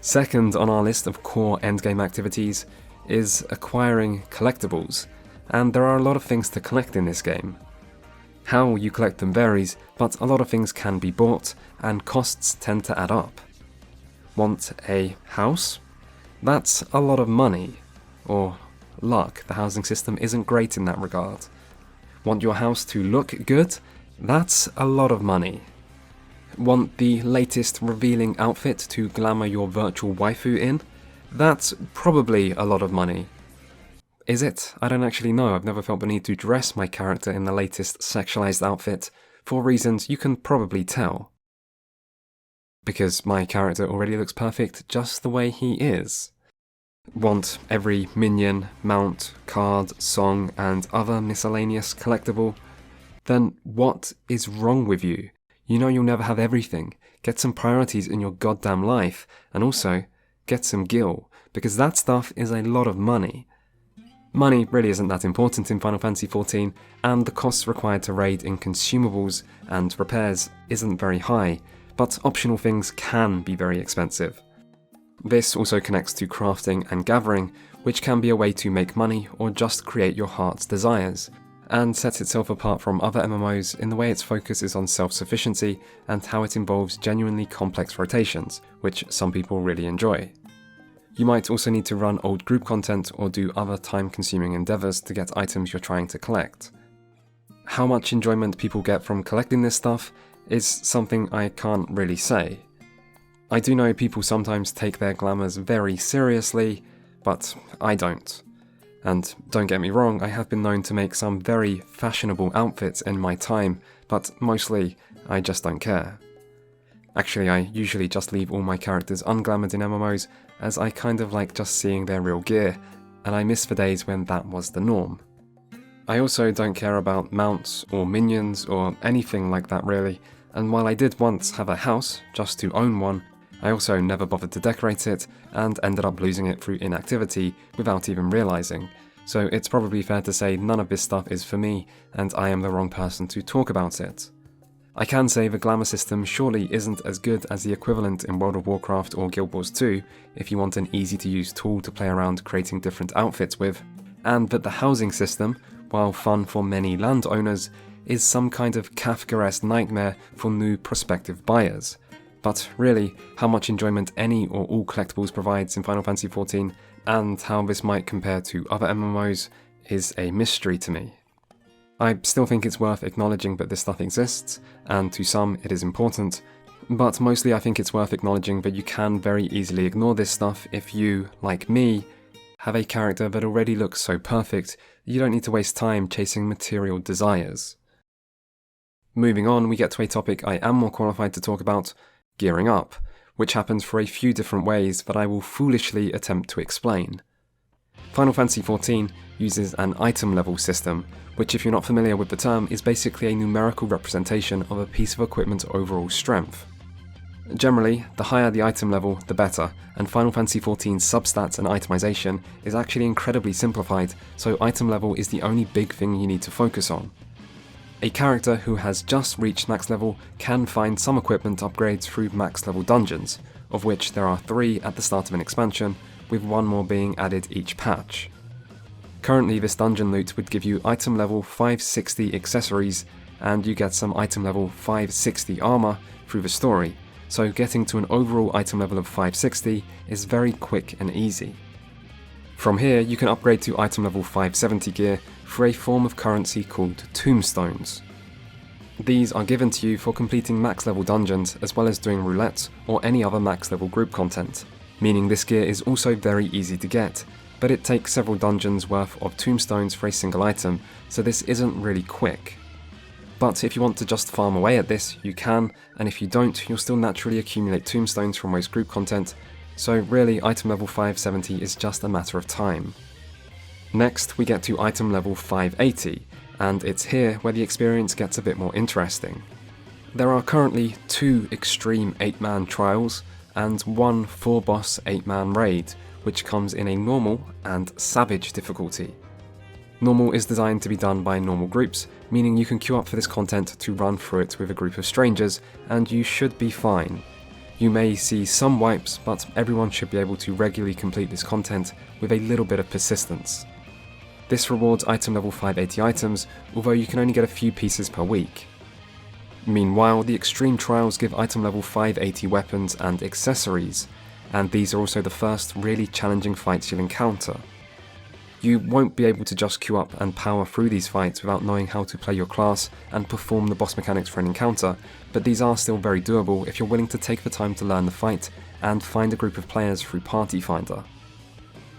Second on our list of core endgame activities is acquiring collectibles, and there are a lot of things to collect in this game. How you collect them varies, but a lot of things can be bought, and costs tend to add up. Want a house? That's a lot of money. Or luck, the housing system isn't great in that regard. Want your house to look good? That's a lot of money. Want the latest revealing outfit to glamour your virtual waifu in? That's probably a lot of money. Is it? I don't actually know. I've never felt the need to dress my character in the latest sexualized outfit, for reasons you can probably tell. Because my character already looks perfect just the way he is. Want every minion, mount, card, song, and other miscellaneous collectible? Then what is wrong with you? You know you'll never have everything. Get some priorities in your goddamn life, and also get some gil, because that stuff is a lot of money. Money really isn't that important in Final Fantasy XIV, and the costs required to raid in consumables and repairs isn't very high, but optional things can be very expensive. This also connects to crafting and gathering, which can be a way to make money or just create your heart's desires, and sets itself apart from other MMOs in the way its focus is on self-sufficiency and how it involves genuinely complex rotations, which some people really enjoy. You might also need to run old group content or do other time-consuming endeavours to get items you're trying to collect. How much enjoyment people get from collecting this stuff is something I can't really say. I do know people sometimes take their glamours very seriously, but I don't. And don't get me wrong, I have been known to make some very fashionable outfits in my time, but mostly I just don't care. Actually, I usually just leave all my characters unglamoured in MMOs, as I kind of like just seeing their real gear, and I miss the days when that was the norm. I also don't care about mounts or minions or anything like that really, and while I did once have a house just to own one, I also never bothered to decorate it and ended up losing it through inactivity without even realising, so it's probably fair to say none of this stuff is for me and I am the wrong person to talk about it. I can say the glamour system surely isn't as good as the equivalent in World of Warcraft or Guild Wars 2 if you want an easy to use tool to play around creating different outfits with, and that the housing system, while fun for many landowners, is some kind of Kafkaesque nightmare for new prospective buyers. But really, how much enjoyment any or all collectibles provides in Final Fantasy XIV, and how this might compare to other MMOs, is a mystery to me. I still think it's worth acknowledging that this stuff exists, and to some it is important, but mostly I think it's worth acknowledging that you can very easily ignore this stuff if you, like me, have a character that already looks so perfect that you don't need to waste time chasing material desires. Moving on, we get to a topic I am more qualified to talk about, gearing up, which happens for a few different ways that I will foolishly attempt to explain. Final Fantasy XIV uses an item level system, which if you're not familiar with the term is basically a numerical representation of a piece of equipment's overall strength. Generally, the higher the item level, the better, and Final Fantasy XIV's substats and itemization is actually incredibly simplified, so item level is the only big thing you need to focus on. A character who has just reached max level can find some equipment upgrades through max level dungeons, of which there are 3 at the start of an expansion, with 1 more being added each patch. Currently this dungeon loot would give you item level 560 accessories, and you get some item level 560 armor through the story, so getting to an overall item level of 560 is very quick and easy. From here you can upgrade to item level 570 gear through a form of currency called tombstones. These are given to you for completing max level dungeons as well as doing roulette or any other max level group content, meaning this gear is also very easy to get, but it takes several dungeons worth of tombstones for a single item, so this isn't really quick. But if you want to just farm away at this, you can, and if you don't, you'll still naturally accumulate tombstones from most group content, so really item level 570 is just a matter of time. Next, we get to item level 580, and it's here where the experience gets a bit more interesting. There are currently 2 extreme 8-man trials, and 1 4-boss 8-man raid, which comes in a normal and savage difficulty. Normal is designed to be done by normal groups, meaning you can queue up for this content to run through it with a group of strangers, and you should be fine. You may see some wipes, but everyone should be able to regularly complete this content with a little bit of persistence. This rewards item level 580 items, although you can only get a few pieces per week. Meanwhile, the extreme trials give item level 580 weapons and accessories, and these are also the first really challenging fights you'll encounter. You won't be able to just queue up and power through these fights without knowing how to play your class and perform the boss mechanics for an encounter, but these are still very doable if you're willing to take the time to learn the fight and find a group of players through Party Finder.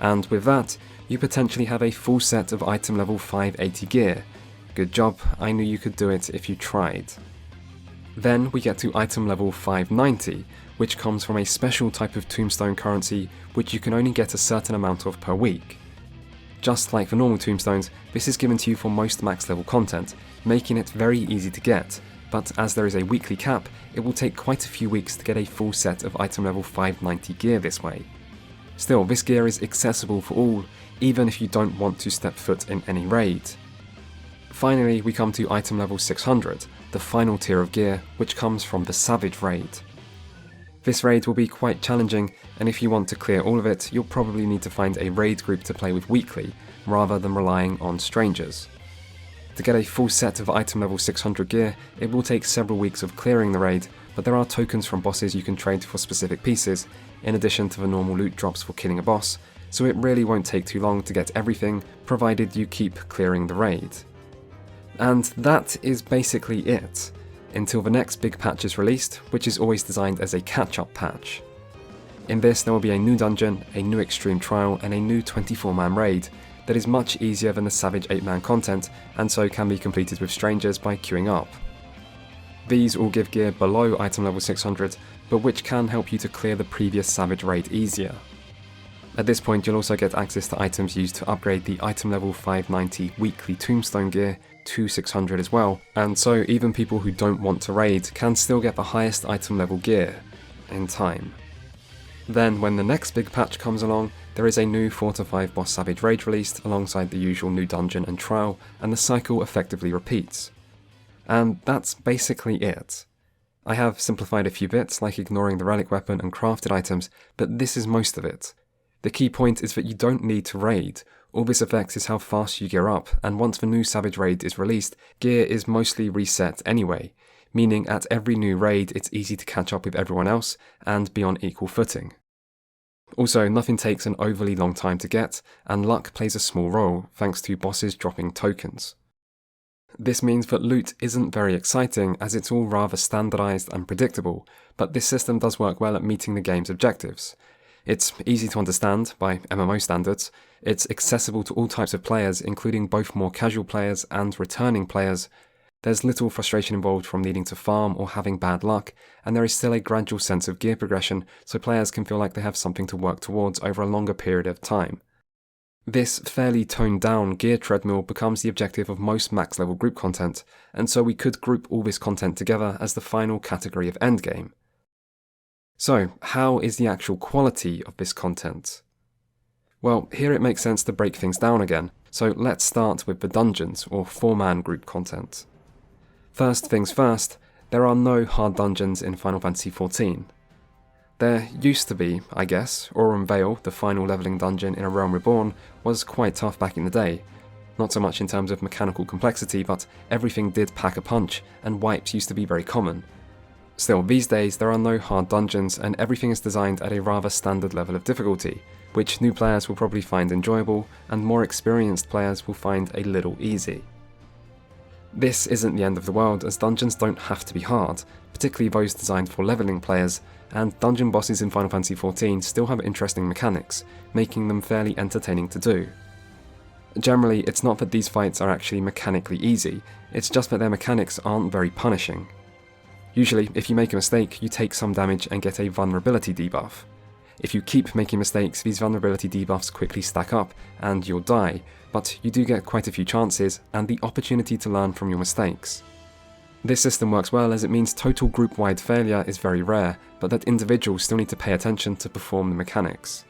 And with that, you potentially have a full set of item level 580 gear. Good job, I knew you could do it if you tried. Then we get to item level 590, which comes from a special type of tombstone currency which you can only get a certain amount of per week. Just like the normal tombstones, this is given to you for most max level content, making it very easy to get, but as there is a weekly cap, it will take quite a few weeks to get a full set of item level 590 gear this way. Still, this gear is accessible for all, even if you don't want to step foot in any raid. Finally, we come to item level 600, the final tier of gear, which comes from the Savage raid. This raid will be quite challenging, and if you want to clear all of it, you'll probably need to find a raid group to play with weekly, rather than relying on strangers. To get a full set of item level 600 gear, it will take several weeks of clearing the raid, but there are tokens from bosses you can trade for specific pieces, in addition to the normal loot drops for killing a boss, so it really won't take too long to get everything, provided you keep clearing the raid. And that is basically it, until the next big patch is released, which is always designed as a catch-up patch. In this there will be a new dungeon, a new extreme trial, and a new 24-man raid that is much easier than the Savage 8-man content, and so can be completed with strangers by queuing up. These all give gear below item level 600, but which can help you to clear the previous Savage raid easier. At this point you'll also get access to items used to upgrade the item level 590 weekly tombstone gear to 600 as well, and so even people who don't want to raid can still get the highest item level gear in time. Then when the next big patch comes along, there is a new 4 to 5 boss Savage raid released alongside the usual new dungeon and trial, and the cycle effectively repeats. And that's basically it. I have simplified a few bits like ignoring the relic weapon and crafted items, but this is most of it. The key point is that you don't need to raid. All this affects is how fast you gear up, and once the new Savage raid is released, gear is mostly reset anyway, meaning at every new raid it's easy to catch up with everyone else and be on equal footing. Also, nothing takes an overly long time to get, and luck plays a small role thanks to bosses dropping tokens. This means that loot isn't very exciting as it's all rather standardised and predictable, but this system does work well at meeting the game's objectives. It's easy to understand by MMO standards, it's accessible to all types of players including both more casual players and returning players, there's little frustration involved from needing to farm or having bad luck, and there is still a gradual sense of gear progression so players can feel like they have something to work towards over a longer period of time. This fairly toned down gear treadmill becomes the objective of most max level group content, and so we could group all this content together as the final category of endgame. So, how is the actual quality of this content? Well, here it makes sense to break things down again, so let's start with the dungeons, or 4-man group content. First things first, there are no hard dungeons in Final Fantasy XIV. There used to be, I guess. Aurum Vale, the final levelling dungeon in A Realm Reborn, was quite tough back in the day. Not so much in terms of mechanical complexity, but everything did pack a punch, and wipes used to be very common. Still, these days there are no hard dungeons and everything is designed at a rather standard level of difficulty, which new players will probably find enjoyable and more experienced players will find a little easy. This isn't the end of the world as dungeons don't have to be hard, particularly those designed for leveling players, and dungeon bosses in Final Fantasy XIV still have interesting mechanics, making them fairly entertaining to do. Generally, it's not that these fights are actually mechanically easy, it's just that their mechanics aren't very punishing. Usually, if you make a mistake, you take some damage and get a vulnerability debuff. If you keep making mistakes, these vulnerability debuffs quickly stack up, and you'll die, but you do get quite a few chances, and the opportunity to learn from your mistakes. This system works well as it means total group-wide failure is very rare, but that individuals still need to pay attention to perform the mechanics.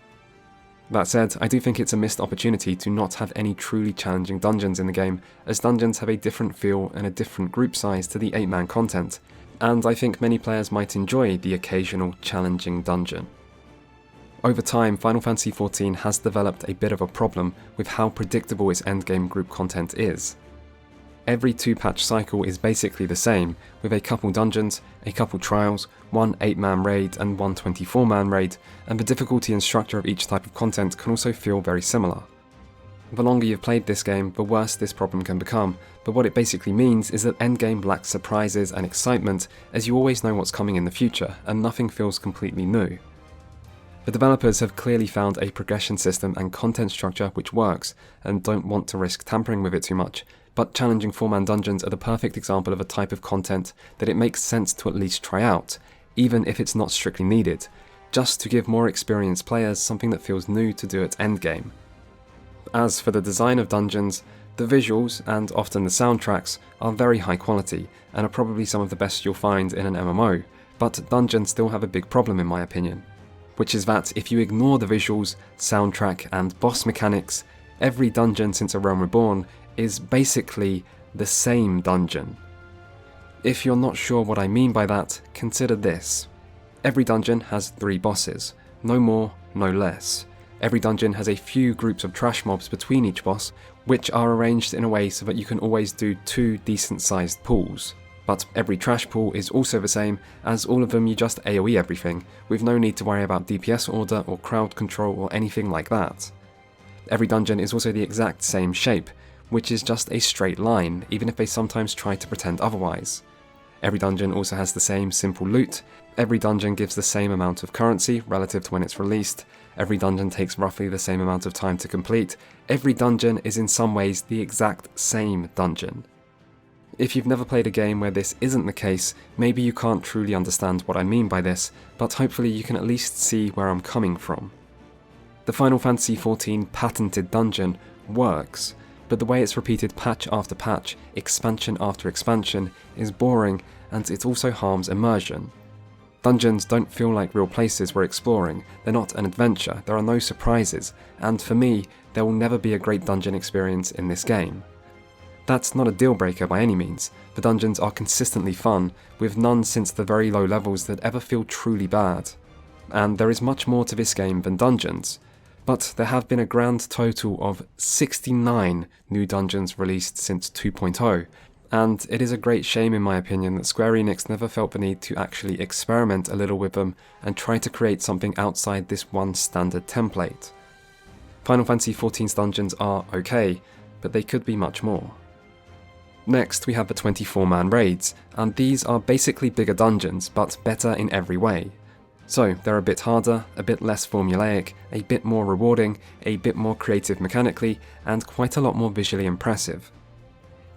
That said, I do think it's a missed opportunity to not have any truly challenging dungeons in the game, as dungeons have a different feel and a different group size to the 8-man content, and I think many players might enjoy the occasional challenging dungeon. Over time, Final Fantasy XIV has developed a bit of a problem with how predictable its endgame group content is. Every 2-patch cycle is basically the same, with a couple dungeons, a couple trials, 1 8-man raid and 1 24-man raid, and the difficulty and structure of each type of content can also feel very similar. The longer you've played this game, the worse this problem can become, but what it basically means is that endgame lacks surprises and excitement, as you always know what's coming in the future, and nothing feels completely new. The developers have clearly found a progression system and content structure which works, and don't want to risk tampering with it too much, but challenging 4-man dungeons are the perfect example of a type of content that it makes sense to at least try out, even if it's not strictly needed, just to give more experienced players something that feels new to do at endgame. As for the design of dungeons, the visuals, and often the soundtracks, are very high quality, and are probably some of the best you'll find in an MMO, but dungeons still have a big problem in my opinion, which is that if you ignore the visuals, soundtrack, and boss mechanics, every dungeon since A Realm Reborn is basically the same dungeon. If you're not sure what I mean by that, consider this. Every dungeon has 3 bosses, no more, no less. Every dungeon has a few groups of trash mobs between each boss, which are arranged in a way so that you can always do 2 decent-sized pools. But every trash pool is also the same, as all of them you just AoE everything, with no need to worry about DPS order or crowd control or anything like that. Every dungeon is also the exact same shape, which is just a straight line, even if they sometimes try to pretend otherwise. Every dungeon also has the same simple loot, every dungeon gives the same amount of currency relative to when it's released, every dungeon takes roughly the same amount of time to complete, every dungeon is in some ways the exact same dungeon. If you've never played a game where this isn't the case, maybe you can't truly understand what I mean by this, but hopefully you can at least see where I'm coming from. The Final Fantasy XIV patented dungeon works, but the way it's repeated patch after patch, expansion after expansion, is boring, and it also harms immersion. Dungeons don't feel like real places we're exploring, they're not an adventure, there are no surprises, and for me, there will never be a great dungeon experience in this game. That's not a deal breaker by any means, the dungeons are consistently fun, with none since the very low levels that ever feel truly bad. And there is much more to this game than dungeons, but there have been a grand total of 69 new dungeons released since 2.0, and it is a great shame in my opinion that Square Enix never felt the need to actually experiment a little with them and try to create something outside this one standard template. Final Fantasy XIV's dungeons are okay, but they could be much more. Next we have the 24-man raids, and these are basically bigger dungeons, but better in every way. So they're a bit harder, a bit less formulaic, a bit more rewarding, a bit more creative mechanically, and quite a lot more visually impressive.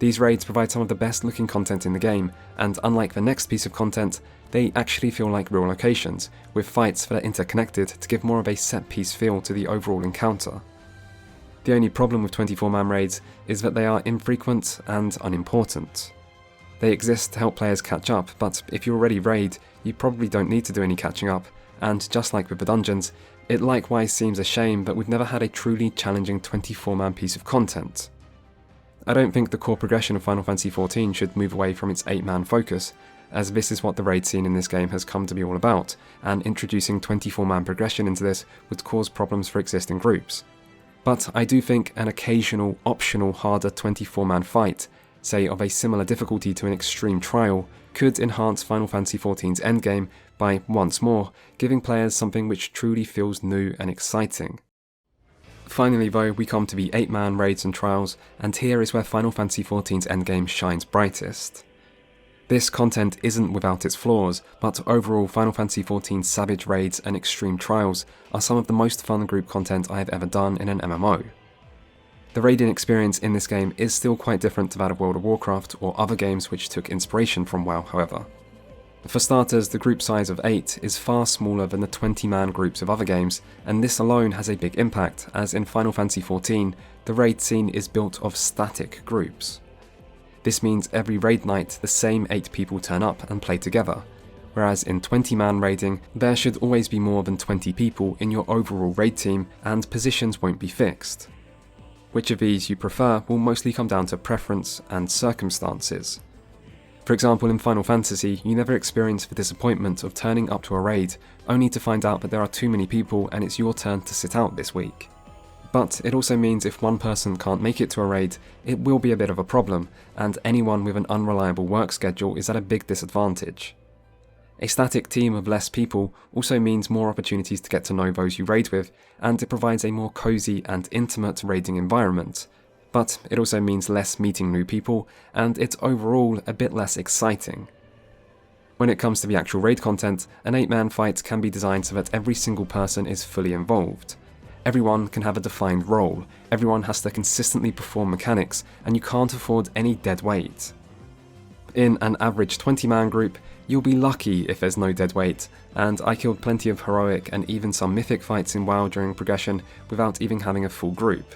These raids provide some of the best looking content in the game, and unlike the next piece of content, they actually feel like real locations, with fights that are interconnected to give more of a set piece feel to the overall encounter. The only problem with 24-man raids is that they are infrequent and unimportant. They exist to help players catch up, but if you already raid, you probably don't need to do any catching up, and just like with the dungeons, it likewise seems a shame that we've never had a truly challenging 24-man piece of content. I don't think the core progression of Final Fantasy XIV should move away from its 8-man focus, as this is what the raid scene in this game has come to be all about, and introducing 24-man progression into this would cause problems for existing groups. But I do think an occasional, optional, harder 24-man fight, say of a similar difficulty to an extreme trial, could enhance Final Fantasy XIV's endgame by, once more, giving players something which truly feels new and exciting. Finally though, we come to the 8-man raids and trials, and here is where Final Fantasy XIV's endgame shines brightest. This content isn't without its flaws, but overall Final Fantasy XIV's Savage Raids and Extreme Trials are some of the most fun group content I have ever done in an MMO. The raiding experience in this game is still quite different to that of World of Warcraft or other games which took inspiration from WoW, however. For starters, the group size of 8 is far smaller than the 20-man groups of other games, and this alone has a big impact, as in Final Fantasy XIV, the raid scene is built of static groups. This means every raid night the same 8 people turn up and play together, whereas in 20-man raiding, there should always be more than 20 people in your overall raid team and positions won't be fixed. Which of these you prefer will mostly come down to preference and circumstances. For example, in Final Fantasy, you never experience the disappointment of turning up to a raid only to find out that there are too many people and it's your turn to sit out this week. But it also means if one person can't make it to a raid, it will be a bit of a problem, and anyone with an unreliable work schedule is at a big disadvantage. A static team of less people also means more opportunities to get to know those you raid with, and it provides a more cozy and intimate raiding environment. But it also means less meeting new people, and it's overall a bit less exciting. When it comes to the actual raid content, an 8-man fight can be designed so that every single person is fully involved. Everyone can have a defined role, everyone has to consistently perform mechanics, and you can't afford any dead weight. In an average 20-man group, you'll be lucky if there's no dead weight, and I killed plenty of heroic and even some mythic fights in WoW during progression without even having a full group.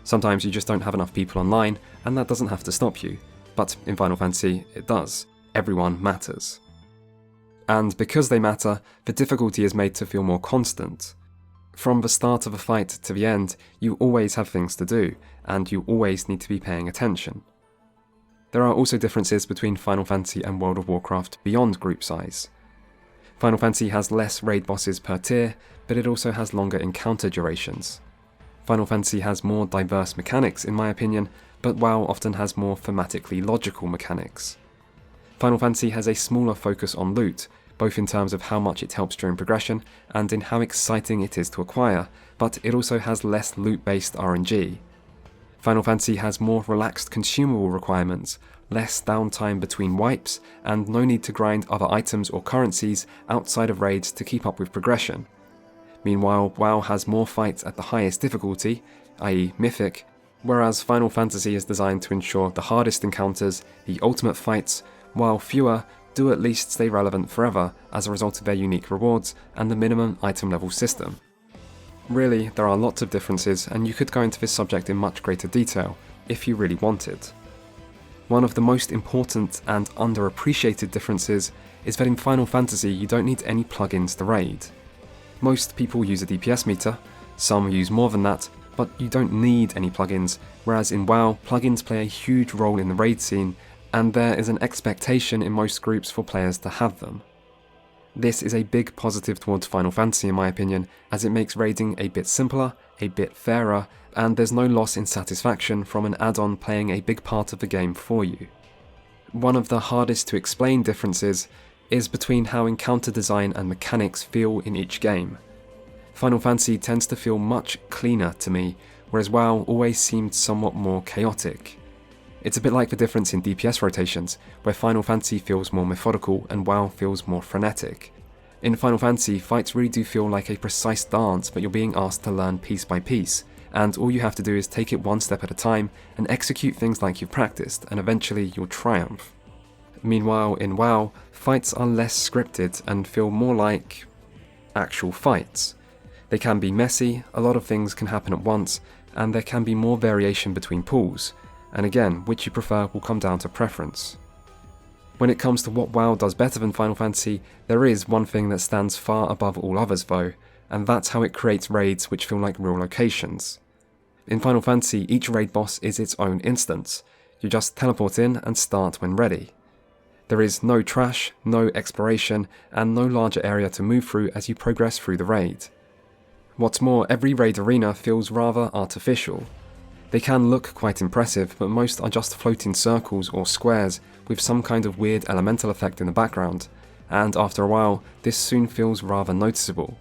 Sometimes you just don't have enough people online, and that doesn't have to stop you. But in Final Fantasy, it does. Everyone matters. And because they matter, the difficulty is made to feel more constant. From the start of a fight to the end, you always have things to do, and you always need to be paying attention. There are also differences between Final Fantasy and World of Warcraft beyond group size. Final Fantasy has less raid bosses per tier, but it also has longer encounter durations. Final Fantasy has more diverse mechanics in my opinion, but WoW often has more thematically logical mechanics. Final Fantasy has a smaller focus on loot, both in terms of how much it helps during progression and in how exciting it is to acquire, but it also has less loot-based RNG. Final Fantasy has more relaxed consumable requirements, less downtime between wipes, and no need to grind other items or currencies outside of raids to keep up with progression. Meanwhile, WoW has more fights at the highest difficulty, i.e. Mythic, whereas Final Fantasy is designed to ensure the hardest encounters, the ultimate fights, while fewer do at least stay relevant forever as a result of their unique rewards and the minimum item level system. Really, there are lots of differences, and you could go into this subject in much greater detail, if you really wanted. One of the most important and underappreciated differences is that in Final Fantasy you don't need any plugins to raid. Most people use a DPS meter, some use more than that, but you don't need any plugins, whereas in WoW, plugins play a huge role in the raid scene, and there is an expectation in most groups for players to have them. This is a big positive towards Final Fantasy in my opinion, as it makes raiding a bit simpler, a bit fairer, and there's no loss in satisfaction from an add-on playing a big part of the game for you. One of the hardest to explain differences is between how encounter design and mechanics feel in each game. Final Fantasy tends to feel much cleaner to me, whereas WoW always seemed somewhat more chaotic. It's a bit like the difference in DPS rotations, where Final Fantasy feels more methodical and WoW feels more frenetic. In Final Fantasy, fights really do feel like a precise dance that you're being asked to learn piece by piece, and all you have to do is take it one step at a time and execute things like you've practiced, and eventually you'll triumph. Meanwhile, in WoW, fights are less scripted and feel more like actual fights. They can be messy, a lot of things can happen at once, and there can be more variation between pools, and again, which you prefer will come down to preference. When it comes to what WoW does better than Final Fantasy, there is one thing that stands far above all others though, and that's how it creates raids which feel like real locations. In Final Fantasy, each raid boss is its own instance. You just teleport in and start when ready. There is no trash, no exploration, and no larger area to move through as you progress through the raid. What's more, every raid arena feels rather artificial. They can look quite impressive, but most are just floating circles or squares with some kind of weird elemental effect in the background, and after a while, this soon feels rather noticeable.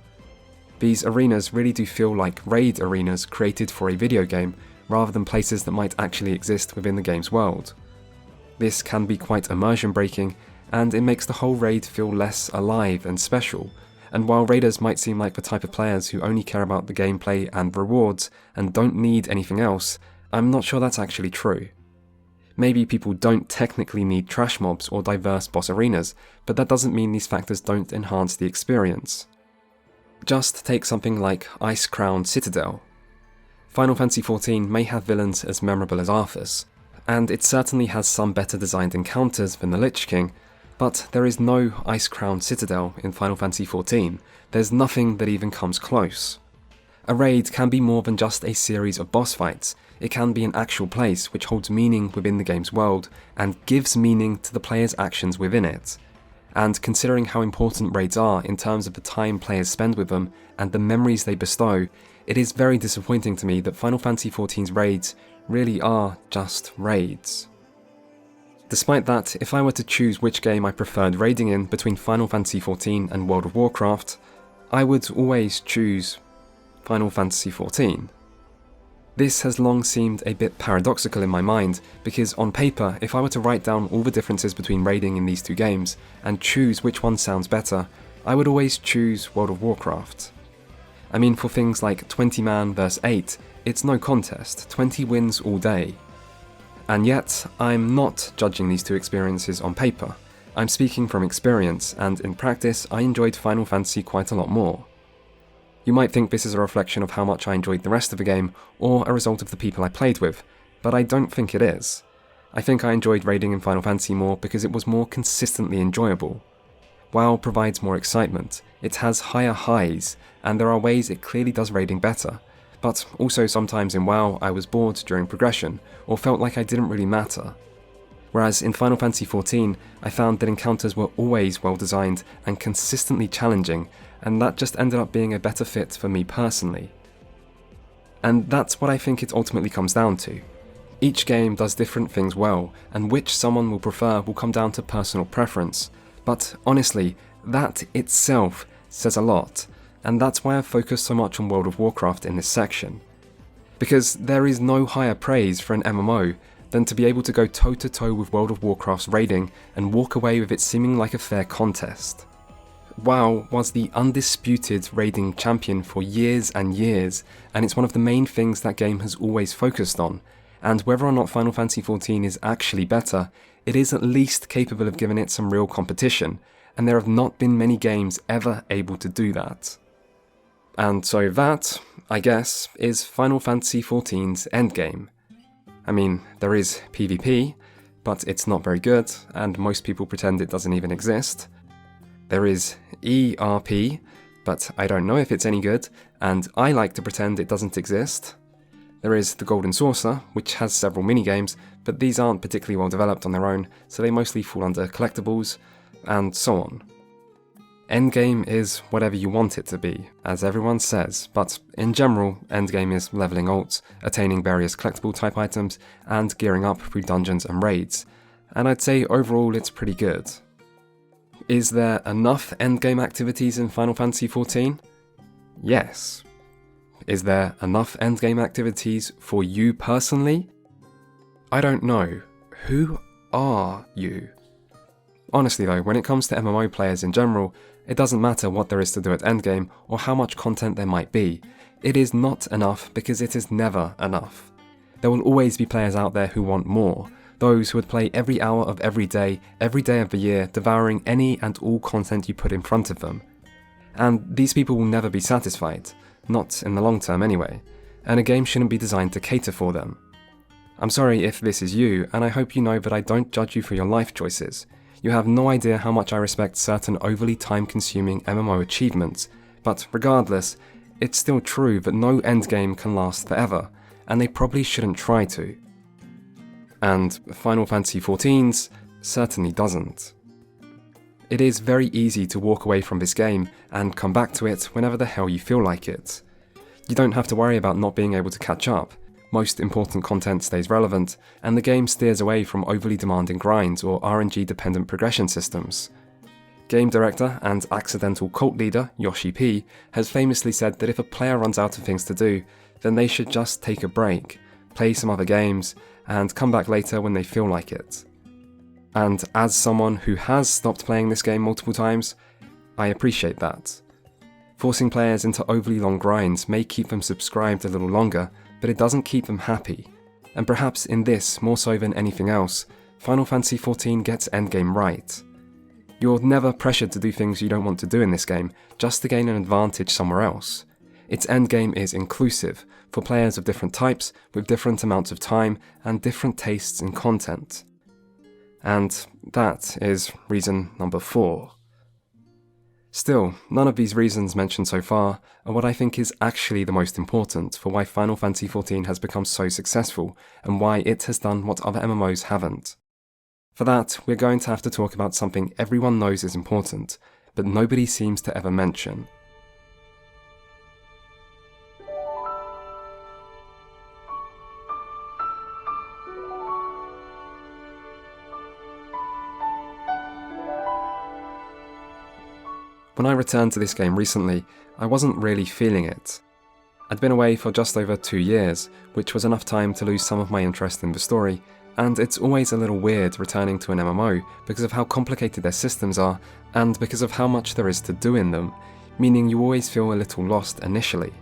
These arenas really do feel like raid arenas created for a video game, rather than places that might actually exist within the game's world. This can be quite immersion breaking, and it makes the whole raid feel less alive and special, and while raiders might seem like the type of players who only care about the gameplay and rewards and don't need anything else, I'm not sure that's actually true. Maybe people don't technically need trash mobs or diverse boss arenas, but that doesn't mean these factors don't enhance the experience. Just take something like Ice-Crowned Citadel. Final Fantasy XIV may have villains as memorable as Arthas, and it certainly has some better designed encounters than the Lich King, but there is no Ice-Crowned Citadel in Final Fantasy XIV. There's nothing that even comes close. A raid can be more than just a series of boss fights. It can be an actual place which holds meaning within the game's world and gives meaning to the player's actions within it. And considering how important raids are in terms of the time players spend with them and the memories they bestow, it is very disappointing to me that Final Fantasy XIV's raids really are just raids. Despite that, if I were to choose which game I preferred raiding in between Final Fantasy XIV and World of Warcraft, I would always choose Final Fantasy XIV. This has long seemed a bit paradoxical in my mind, because on paper, if I were to write down all the differences between raiding in these two games, and choose which one sounds better, I would always choose World of Warcraft. I mean, for things like 20 man vs 8, it's no contest, 20 wins all day. And yet, I'm not judging these two experiences on paper. I'm speaking from experience, and in practice, I enjoyed Final Fantasy quite a lot more. You might think this is a reflection of how much I enjoyed the rest of the game, or a result of the people I played with, but I don't think it is. I think I enjoyed raiding in Final Fantasy more because it was more consistently enjoyable. WoW provides more excitement, it has higher highs, and there are ways it clearly does raiding better, but also sometimes in WoW I was bored during progression, or felt like I didn't really matter. Whereas in Final Fantasy XIV, I found that encounters were always well designed and consistently challenging, and that just ended up being a better fit for me personally. And that's what I think it ultimately comes down to. Each game does different things well, and which someone will prefer will come down to personal preference. But honestly, that itself says a lot, and that's why I've focused so much on World of Warcraft in this section. Because there is no higher praise for an MMO than to be able to go toe-to-toe with World of Warcraft's raiding and walk away with it seeming like a fair contest. WoW was the undisputed raiding champion for years and years, and it's one of the main things that game has always focused on, and whether or not Final Fantasy XIV is actually better, it is at least capable of giving it some real competition, and there have not been many games ever able to do that. And so that, I guess, is Final Fantasy XIV's endgame. I mean, there is PvP, but it's not very good, and most people pretend it doesn't even exist. There is ERP, but I don't know if it's any good, and I like to pretend it doesn't exist. There is the Golden Saucer, which has several minigames, but these aren't particularly well developed on their own, so they mostly fall under collectibles, and so on. Endgame is whatever you want it to be, as everyone says, but in general, Endgame is leveling alts, attaining various collectible type items, and gearing up through dungeons and raids, and I'd say overall it's pretty good. Is there enough endgame activities in Final Fantasy XIV? Yes. Is there enough endgame activities for you personally? I don't know. Who are you? Honestly though, when it comes to MMO players in general, it doesn't matter what there is to do at endgame or how much content there might be. It is not enough because it is never enough. There will always be players out there who want more, those who would play every hour of every day of the year, devouring any and all content you put in front of them. And these people will never be satisfied, not in the long term anyway, and a game shouldn't be designed to cater for them. I'm sorry if this is you, and I hope you know that I don't judge you for your life choices. You have no idea how much I respect certain overly time-consuming MMO achievements, but regardless, it's still true that no endgame can last forever, and they probably shouldn't try to. And Final Fantasy XIV's certainly doesn't. It is very easy to walk away from this game and come back to it whenever the hell you feel like it. You don't have to worry about not being able to catch up, most important content stays relevant, and the game steers away from overly demanding grinds or RNG-dependent progression systems. Game director and accidental cult leader Yoshi P has famously said that if a player runs out of things to do, then they should just take a break, play some other games, and come back later when they feel like it. And as someone who has stopped playing this game multiple times, I appreciate that. Forcing players into overly long grinds may keep them subscribed a little longer, but it doesn't keep them happy. And perhaps in this, more so than anything else, Final Fantasy XIV gets endgame right. You're never pressured to do things you don't want to do in this game, just to gain an advantage somewhere else. Its endgame is inclusive, for players of different types, with different amounts of time, and different tastes in content. And that is reason number 4. Still, none of these reasons mentioned so far are what I think is actually the most important for why Final Fantasy XIV has become so successful, and why it has done what other MMOs haven't. For that, we're going to have to talk about something everyone knows is important, but nobody seems to ever mention. When I returned to this game recently, I wasn't really feeling it. I'd been away for just over 2 years, which was enough time to lose some of my interest in the story, and it's always a little weird returning to an MMO because of how complicated their systems are and because of how much there is to do in them, meaning you always feel a little lost initially.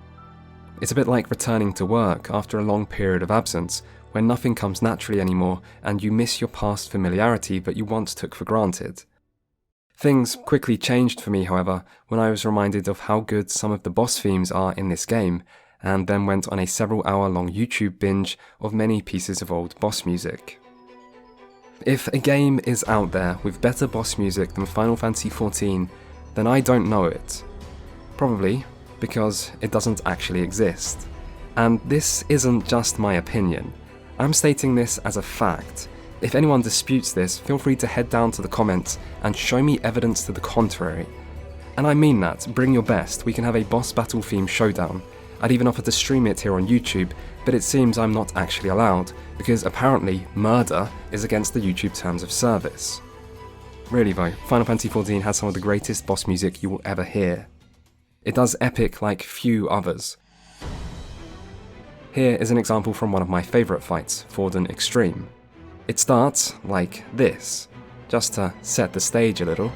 It's a bit like returning to work after a long period of absence, when nothing comes naturally anymore and you miss your past familiarity that you once took for granted. Things quickly changed for me, however, when I was reminded of how good some of the boss themes are in this game, and then went on a several-hour-long YouTube binge of many pieces of old boss music. If a game is out there with better boss music than Final Fantasy XIV, then I don't know it. Probably because it doesn't actually exist. And this isn't just my opinion. I'm stating this as a fact. If anyone disputes this, feel free to head down to the comments and show me evidence to the contrary. And I mean that, bring your best, we can have a boss battle theme showdown. I'd even offer to stream it here on YouTube, but it seems I'm not actually allowed, because apparently murder is against the YouTube terms of service. Really though, Final Fantasy XIV has some of the greatest boss music you will ever hear. It does epic like few others. Here is an example from one of my favourite fights, Forden Extreme. It starts like this, just to set the stage a little.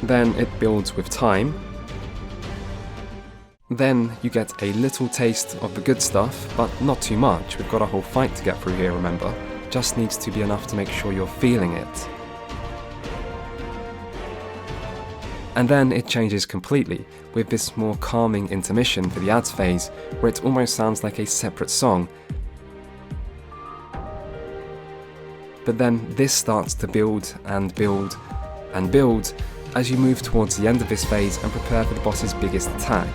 Then it builds with time. Then you get a little taste of the good stuff, but not too much. We've got a whole fight to get through here, remember? Just needs to be enough to make sure you're feeling it. And then it changes completely, with this more calming intermission for the ads phase, where it almost sounds like a separate song. But then this starts to build and build and build as you move towards the end of this phase and prepare for the boss's biggest attack.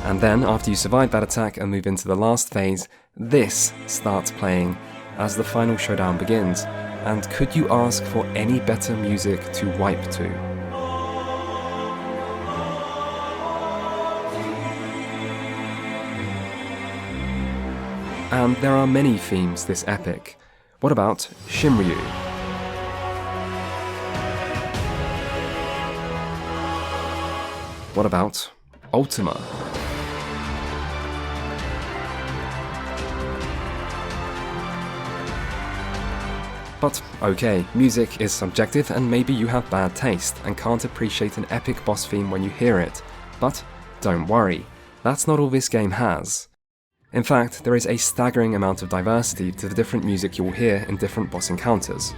And then, after you survive that attack and move into the last phase, this starts playing as the final showdown begins. And could you ask for any better music to wipe to? And there are many themes this epic. What about Shinryu? What about Ultima? But okay, music is subjective and maybe you have bad taste and can't appreciate an epic boss theme when you hear it. But don't worry, that's not all this game has. In fact, there is a staggering amount of diversity to the different music you'll hear in different boss encounters.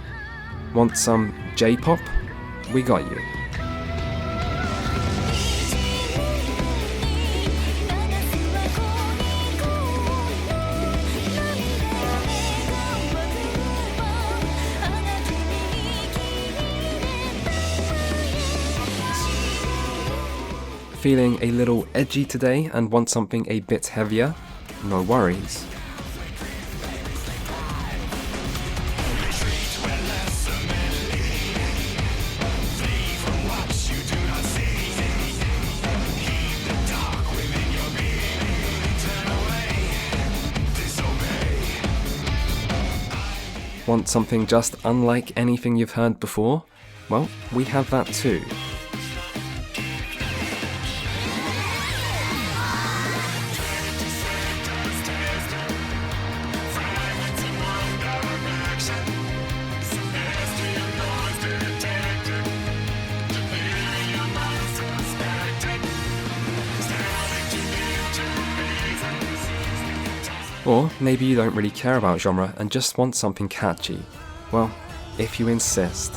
Want some J-pop? We got you. Feeling a little edgy today and want something a bit heavier? No worries. Want something just unlike anything you've heard before? Well, we have that too. Or maybe you don't really care about genre and just want something catchy. Well, if you insist.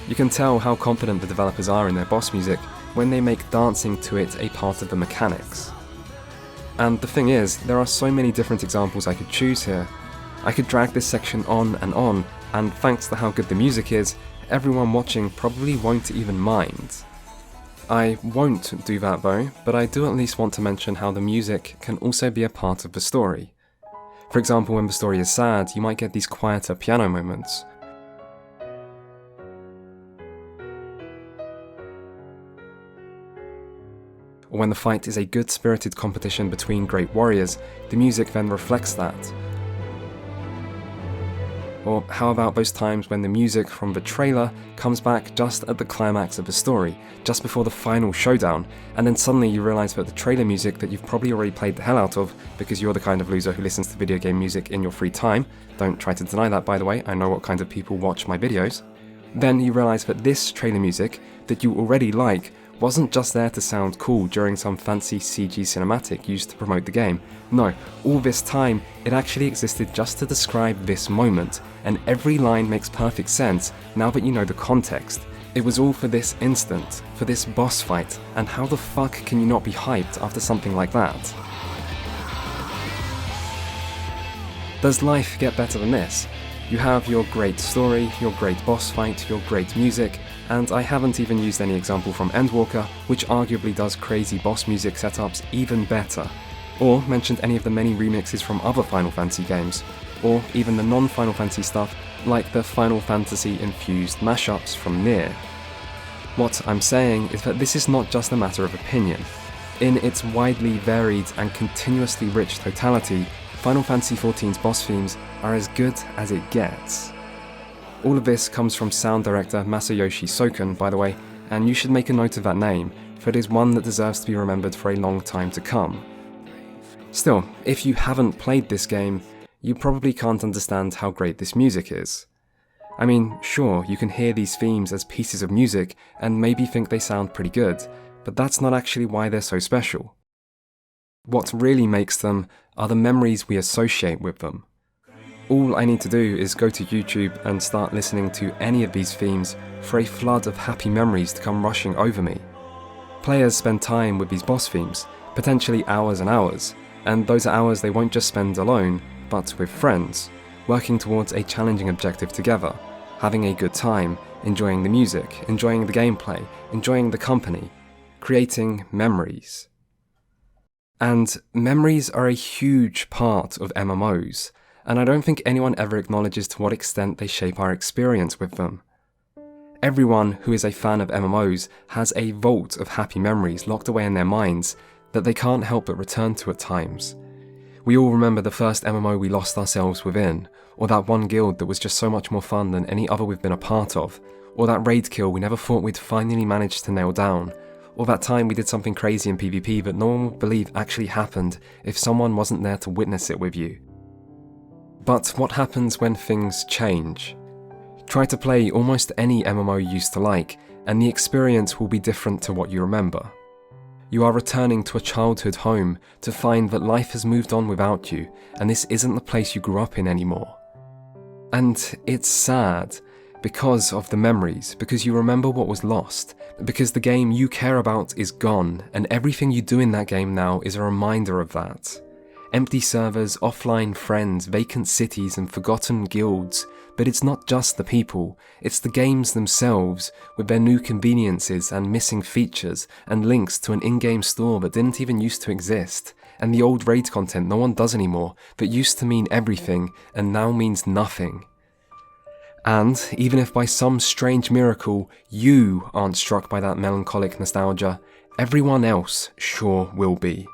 You can tell how confident the developers are in their boss music when they make dancing to it a part of the mechanics. And the thing is, there are so many different examples I could choose here. I could drag this section on, and thanks to how good the music is, everyone watching probably won't even mind. I won't do that though, but I do at least want to mention how the music can also be a part of the story. For example, when the story is sad, you might get these quieter piano moments. Or when the fight is a good-spirited competition between great warriors, the music then reflects that. Or how about those times when the music from the trailer comes back just at the climax of the story, just before the final showdown, and then suddenly you realise that the trailer music that you've probably already played the hell out of, because you're the kind of loser who listens to video game music in your free time, don't try to deny that by the way, I know what kind of people watch my videos, then you realise that this trailer music that you already like wasn't just there to sound cool during some fancy CG cinematic used to promote the game. No, all this time, it actually existed just to describe this moment, and every line makes perfect sense now that you know the context. It was all for this instant, for this boss fight, and how the fuck can you not be hyped after something like that? Does life get better than this? You have your great story, your great boss fight, your great music, and I haven't even used any example from Endwalker, which arguably does crazy boss music setups even better, or mentioned any of the many remixes from other Final Fantasy games, or even the non-Final Fantasy stuff like the Final Fantasy infused mashups from Nier. What I'm saying is that this is not just a matter of opinion. In its widely varied and continuously rich totality, Final Fantasy XIV's boss themes are as good as it gets. All of this comes from sound director Masayoshi Soken, by the way, and you should make a note of that name, for it is one that deserves to be remembered for a long time to come. Still, if you haven't played this game, you probably can't understand how great this music is. I mean, sure, you can hear these themes as pieces of music and maybe think they sound pretty good, but that's not actually why they're so special. What really makes them are the memories we associate with them. All I need to do is go to YouTube and start listening to any of these themes for a flood of happy memories to come rushing over me. Players spend time with these boss themes, potentially hours and hours, and those are hours they won't just spend alone, but with friends, working towards a challenging objective together, having a good time, enjoying the music, enjoying the gameplay, enjoying the company, creating memories. And memories are a huge part of MMOs, and I don't think anyone ever acknowledges to what extent they shape our experience with them. Everyone who is a fan of MMOs has a vault of happy memories locked away in their minds that they can't help but return to at times. We all remember the first MMO we lost ourselves within, or that one guild that was just so much more fun than any other we've been a part of, or that raid kill we never thought we'd finally manage to nail down, or that time we did something crazy in PvP that no one would believe actually happened if someone wasn't there to witness it with you. But what happens when things change? Try to play almost any MMO you used to like, and the experience will be different to what you remember. You are returning to a childhood home to find that life has moved on without you, and this isn't the place you grew up in anymore. And it's sad, because of the memories, because you remember what was lost, because the game you care about is gone, and everything you do in that game now is a reminder of that. Empty servers, offline friends, vacant cities, and forgotten guilds. But it's not just the people, it's the games themselves, with their new conveniences and missing features, and links to an in-game store that didn't even used to exist, and the old raid content no one does anymore, that used to mean everything, and now means nothing. And, even if by some strange miracle, you aren't struck by that melancholic nostalgia, everyone else sure will be.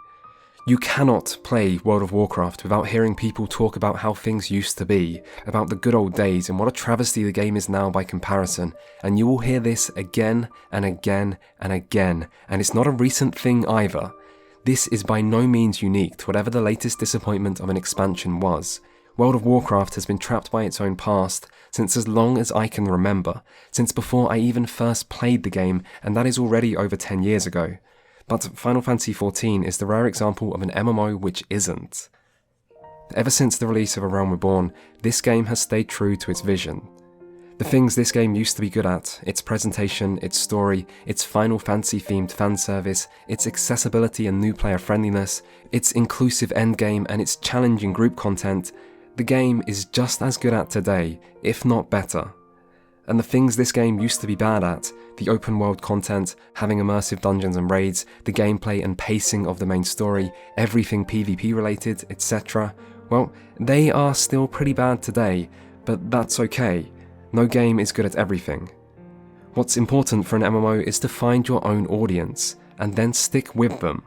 You cannot play World of Warcraft without hearing people talk about how things used to be, about the good old days and what a travesty the game is now by comparison, and you will hear this again and again and again, and it's not a recent thing either. This is by no means unique to whatever the latest disappointment of an expansion was. World of Warcraft has been trapped by its own past since as long as I can remember, since before I even first played the game, and that is already over 10 years ago. But Final Fantasy XIV is the rare example of an MMO which isn't. Ever since the release of A Realm Reborn, this game has stayed true to its vision. The things this game used to be good at, its presentation, its story, its Final Fantasy themed fan service, its accessibility and new player friendliness, its inclusive endgame and its challenging group content, the game is just as good at today, if not better. And the things this game used to be bad at, the open world content, having immersive dungeons and raids, the gameplay and pacing of the main story, everything PvP related, etc., well, they are still pretty bad today, but that's okay. No game is good at everything. What's important for an MMO is to find your own audience, and then stick with them.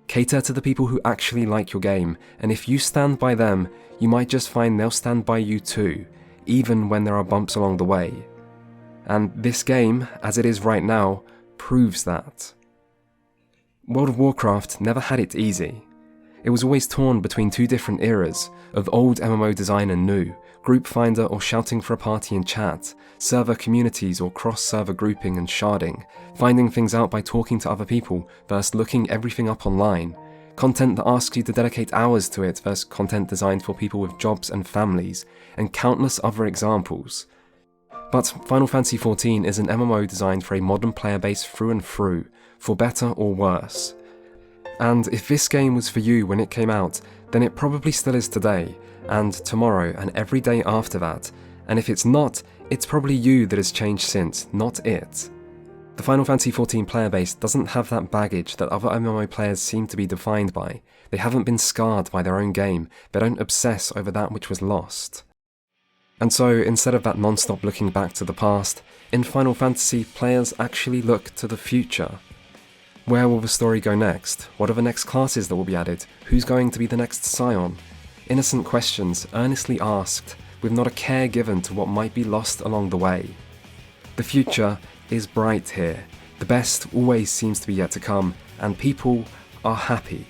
Cater to the people who actually like your game, and if you stand by them, you might just find they'll stand by you too, even when there are bumps along the way. And this game, as it is right now, proves that. World of Warcraft never had it easy. It was always torn between two different eras, of old MMO design and new, group finder or shouting for a party in chat, server communities or cross-server grouping and sharding, finding things out by talking to other people versus looking everything up online, content that asks you to dedicate hours to it versus content designed for people with jobs and families, and countless other examples. But Final Fantasy XIV is an MMO designed for a modern player base through and through, for better or worse. And if this game was for you when it came out, then it probably still is today, and tomorrow, and every day after that, and if it's not, it's probably you that has changed since, not it. The Final Fantasy XIV player base doesn't have that baggage that other MMO players seem to be defined by. They haven't been scarred by their own game, they don't obsess over that which was lost. And so, instead of that non-stop looking back to the past, in Final Fantasy, players actually look to the future. Where will the story go next? What are the next classes that will be added? Who's going to be the next Scion? Innocent questions, earnestly asked, with not a care given to what might be lost along the way. The future is bright here. The best always seems to be yet to come, and people are happy.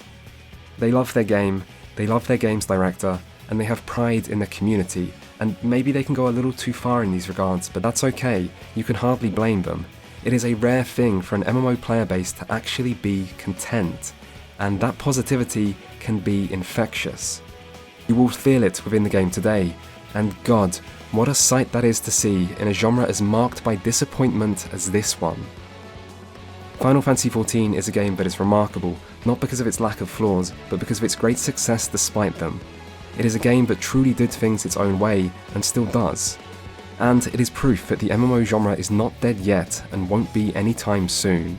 They love their game, they love their game's director, and they have pride in their community, and maybe they can go a little too far in these regards, but that's okay, you can hardly blame them. It is a rare thing for an MMO player base to actually be content, and that positivity can be infectious. You will feel it within the game today, and God, what a sight that is to see in a genre as marked by disappointment as this one. Final Fantasy XIV is a game that is remarkable, not because of its lack of flaws, but because of its great success despite them. It is a game that truly did things its own way, and still does. And it is proof that the MMO genre is not dead yet, and won't be anytime soon.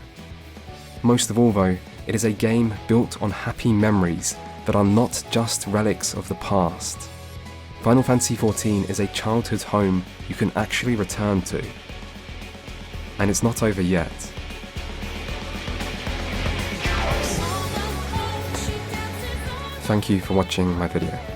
Most of all though, it is a game built on happy memories that are not just relics of the past. Final Fantasy XIV is a childhood home you can actually return to. And it's not over yet. Thank you for watching my video.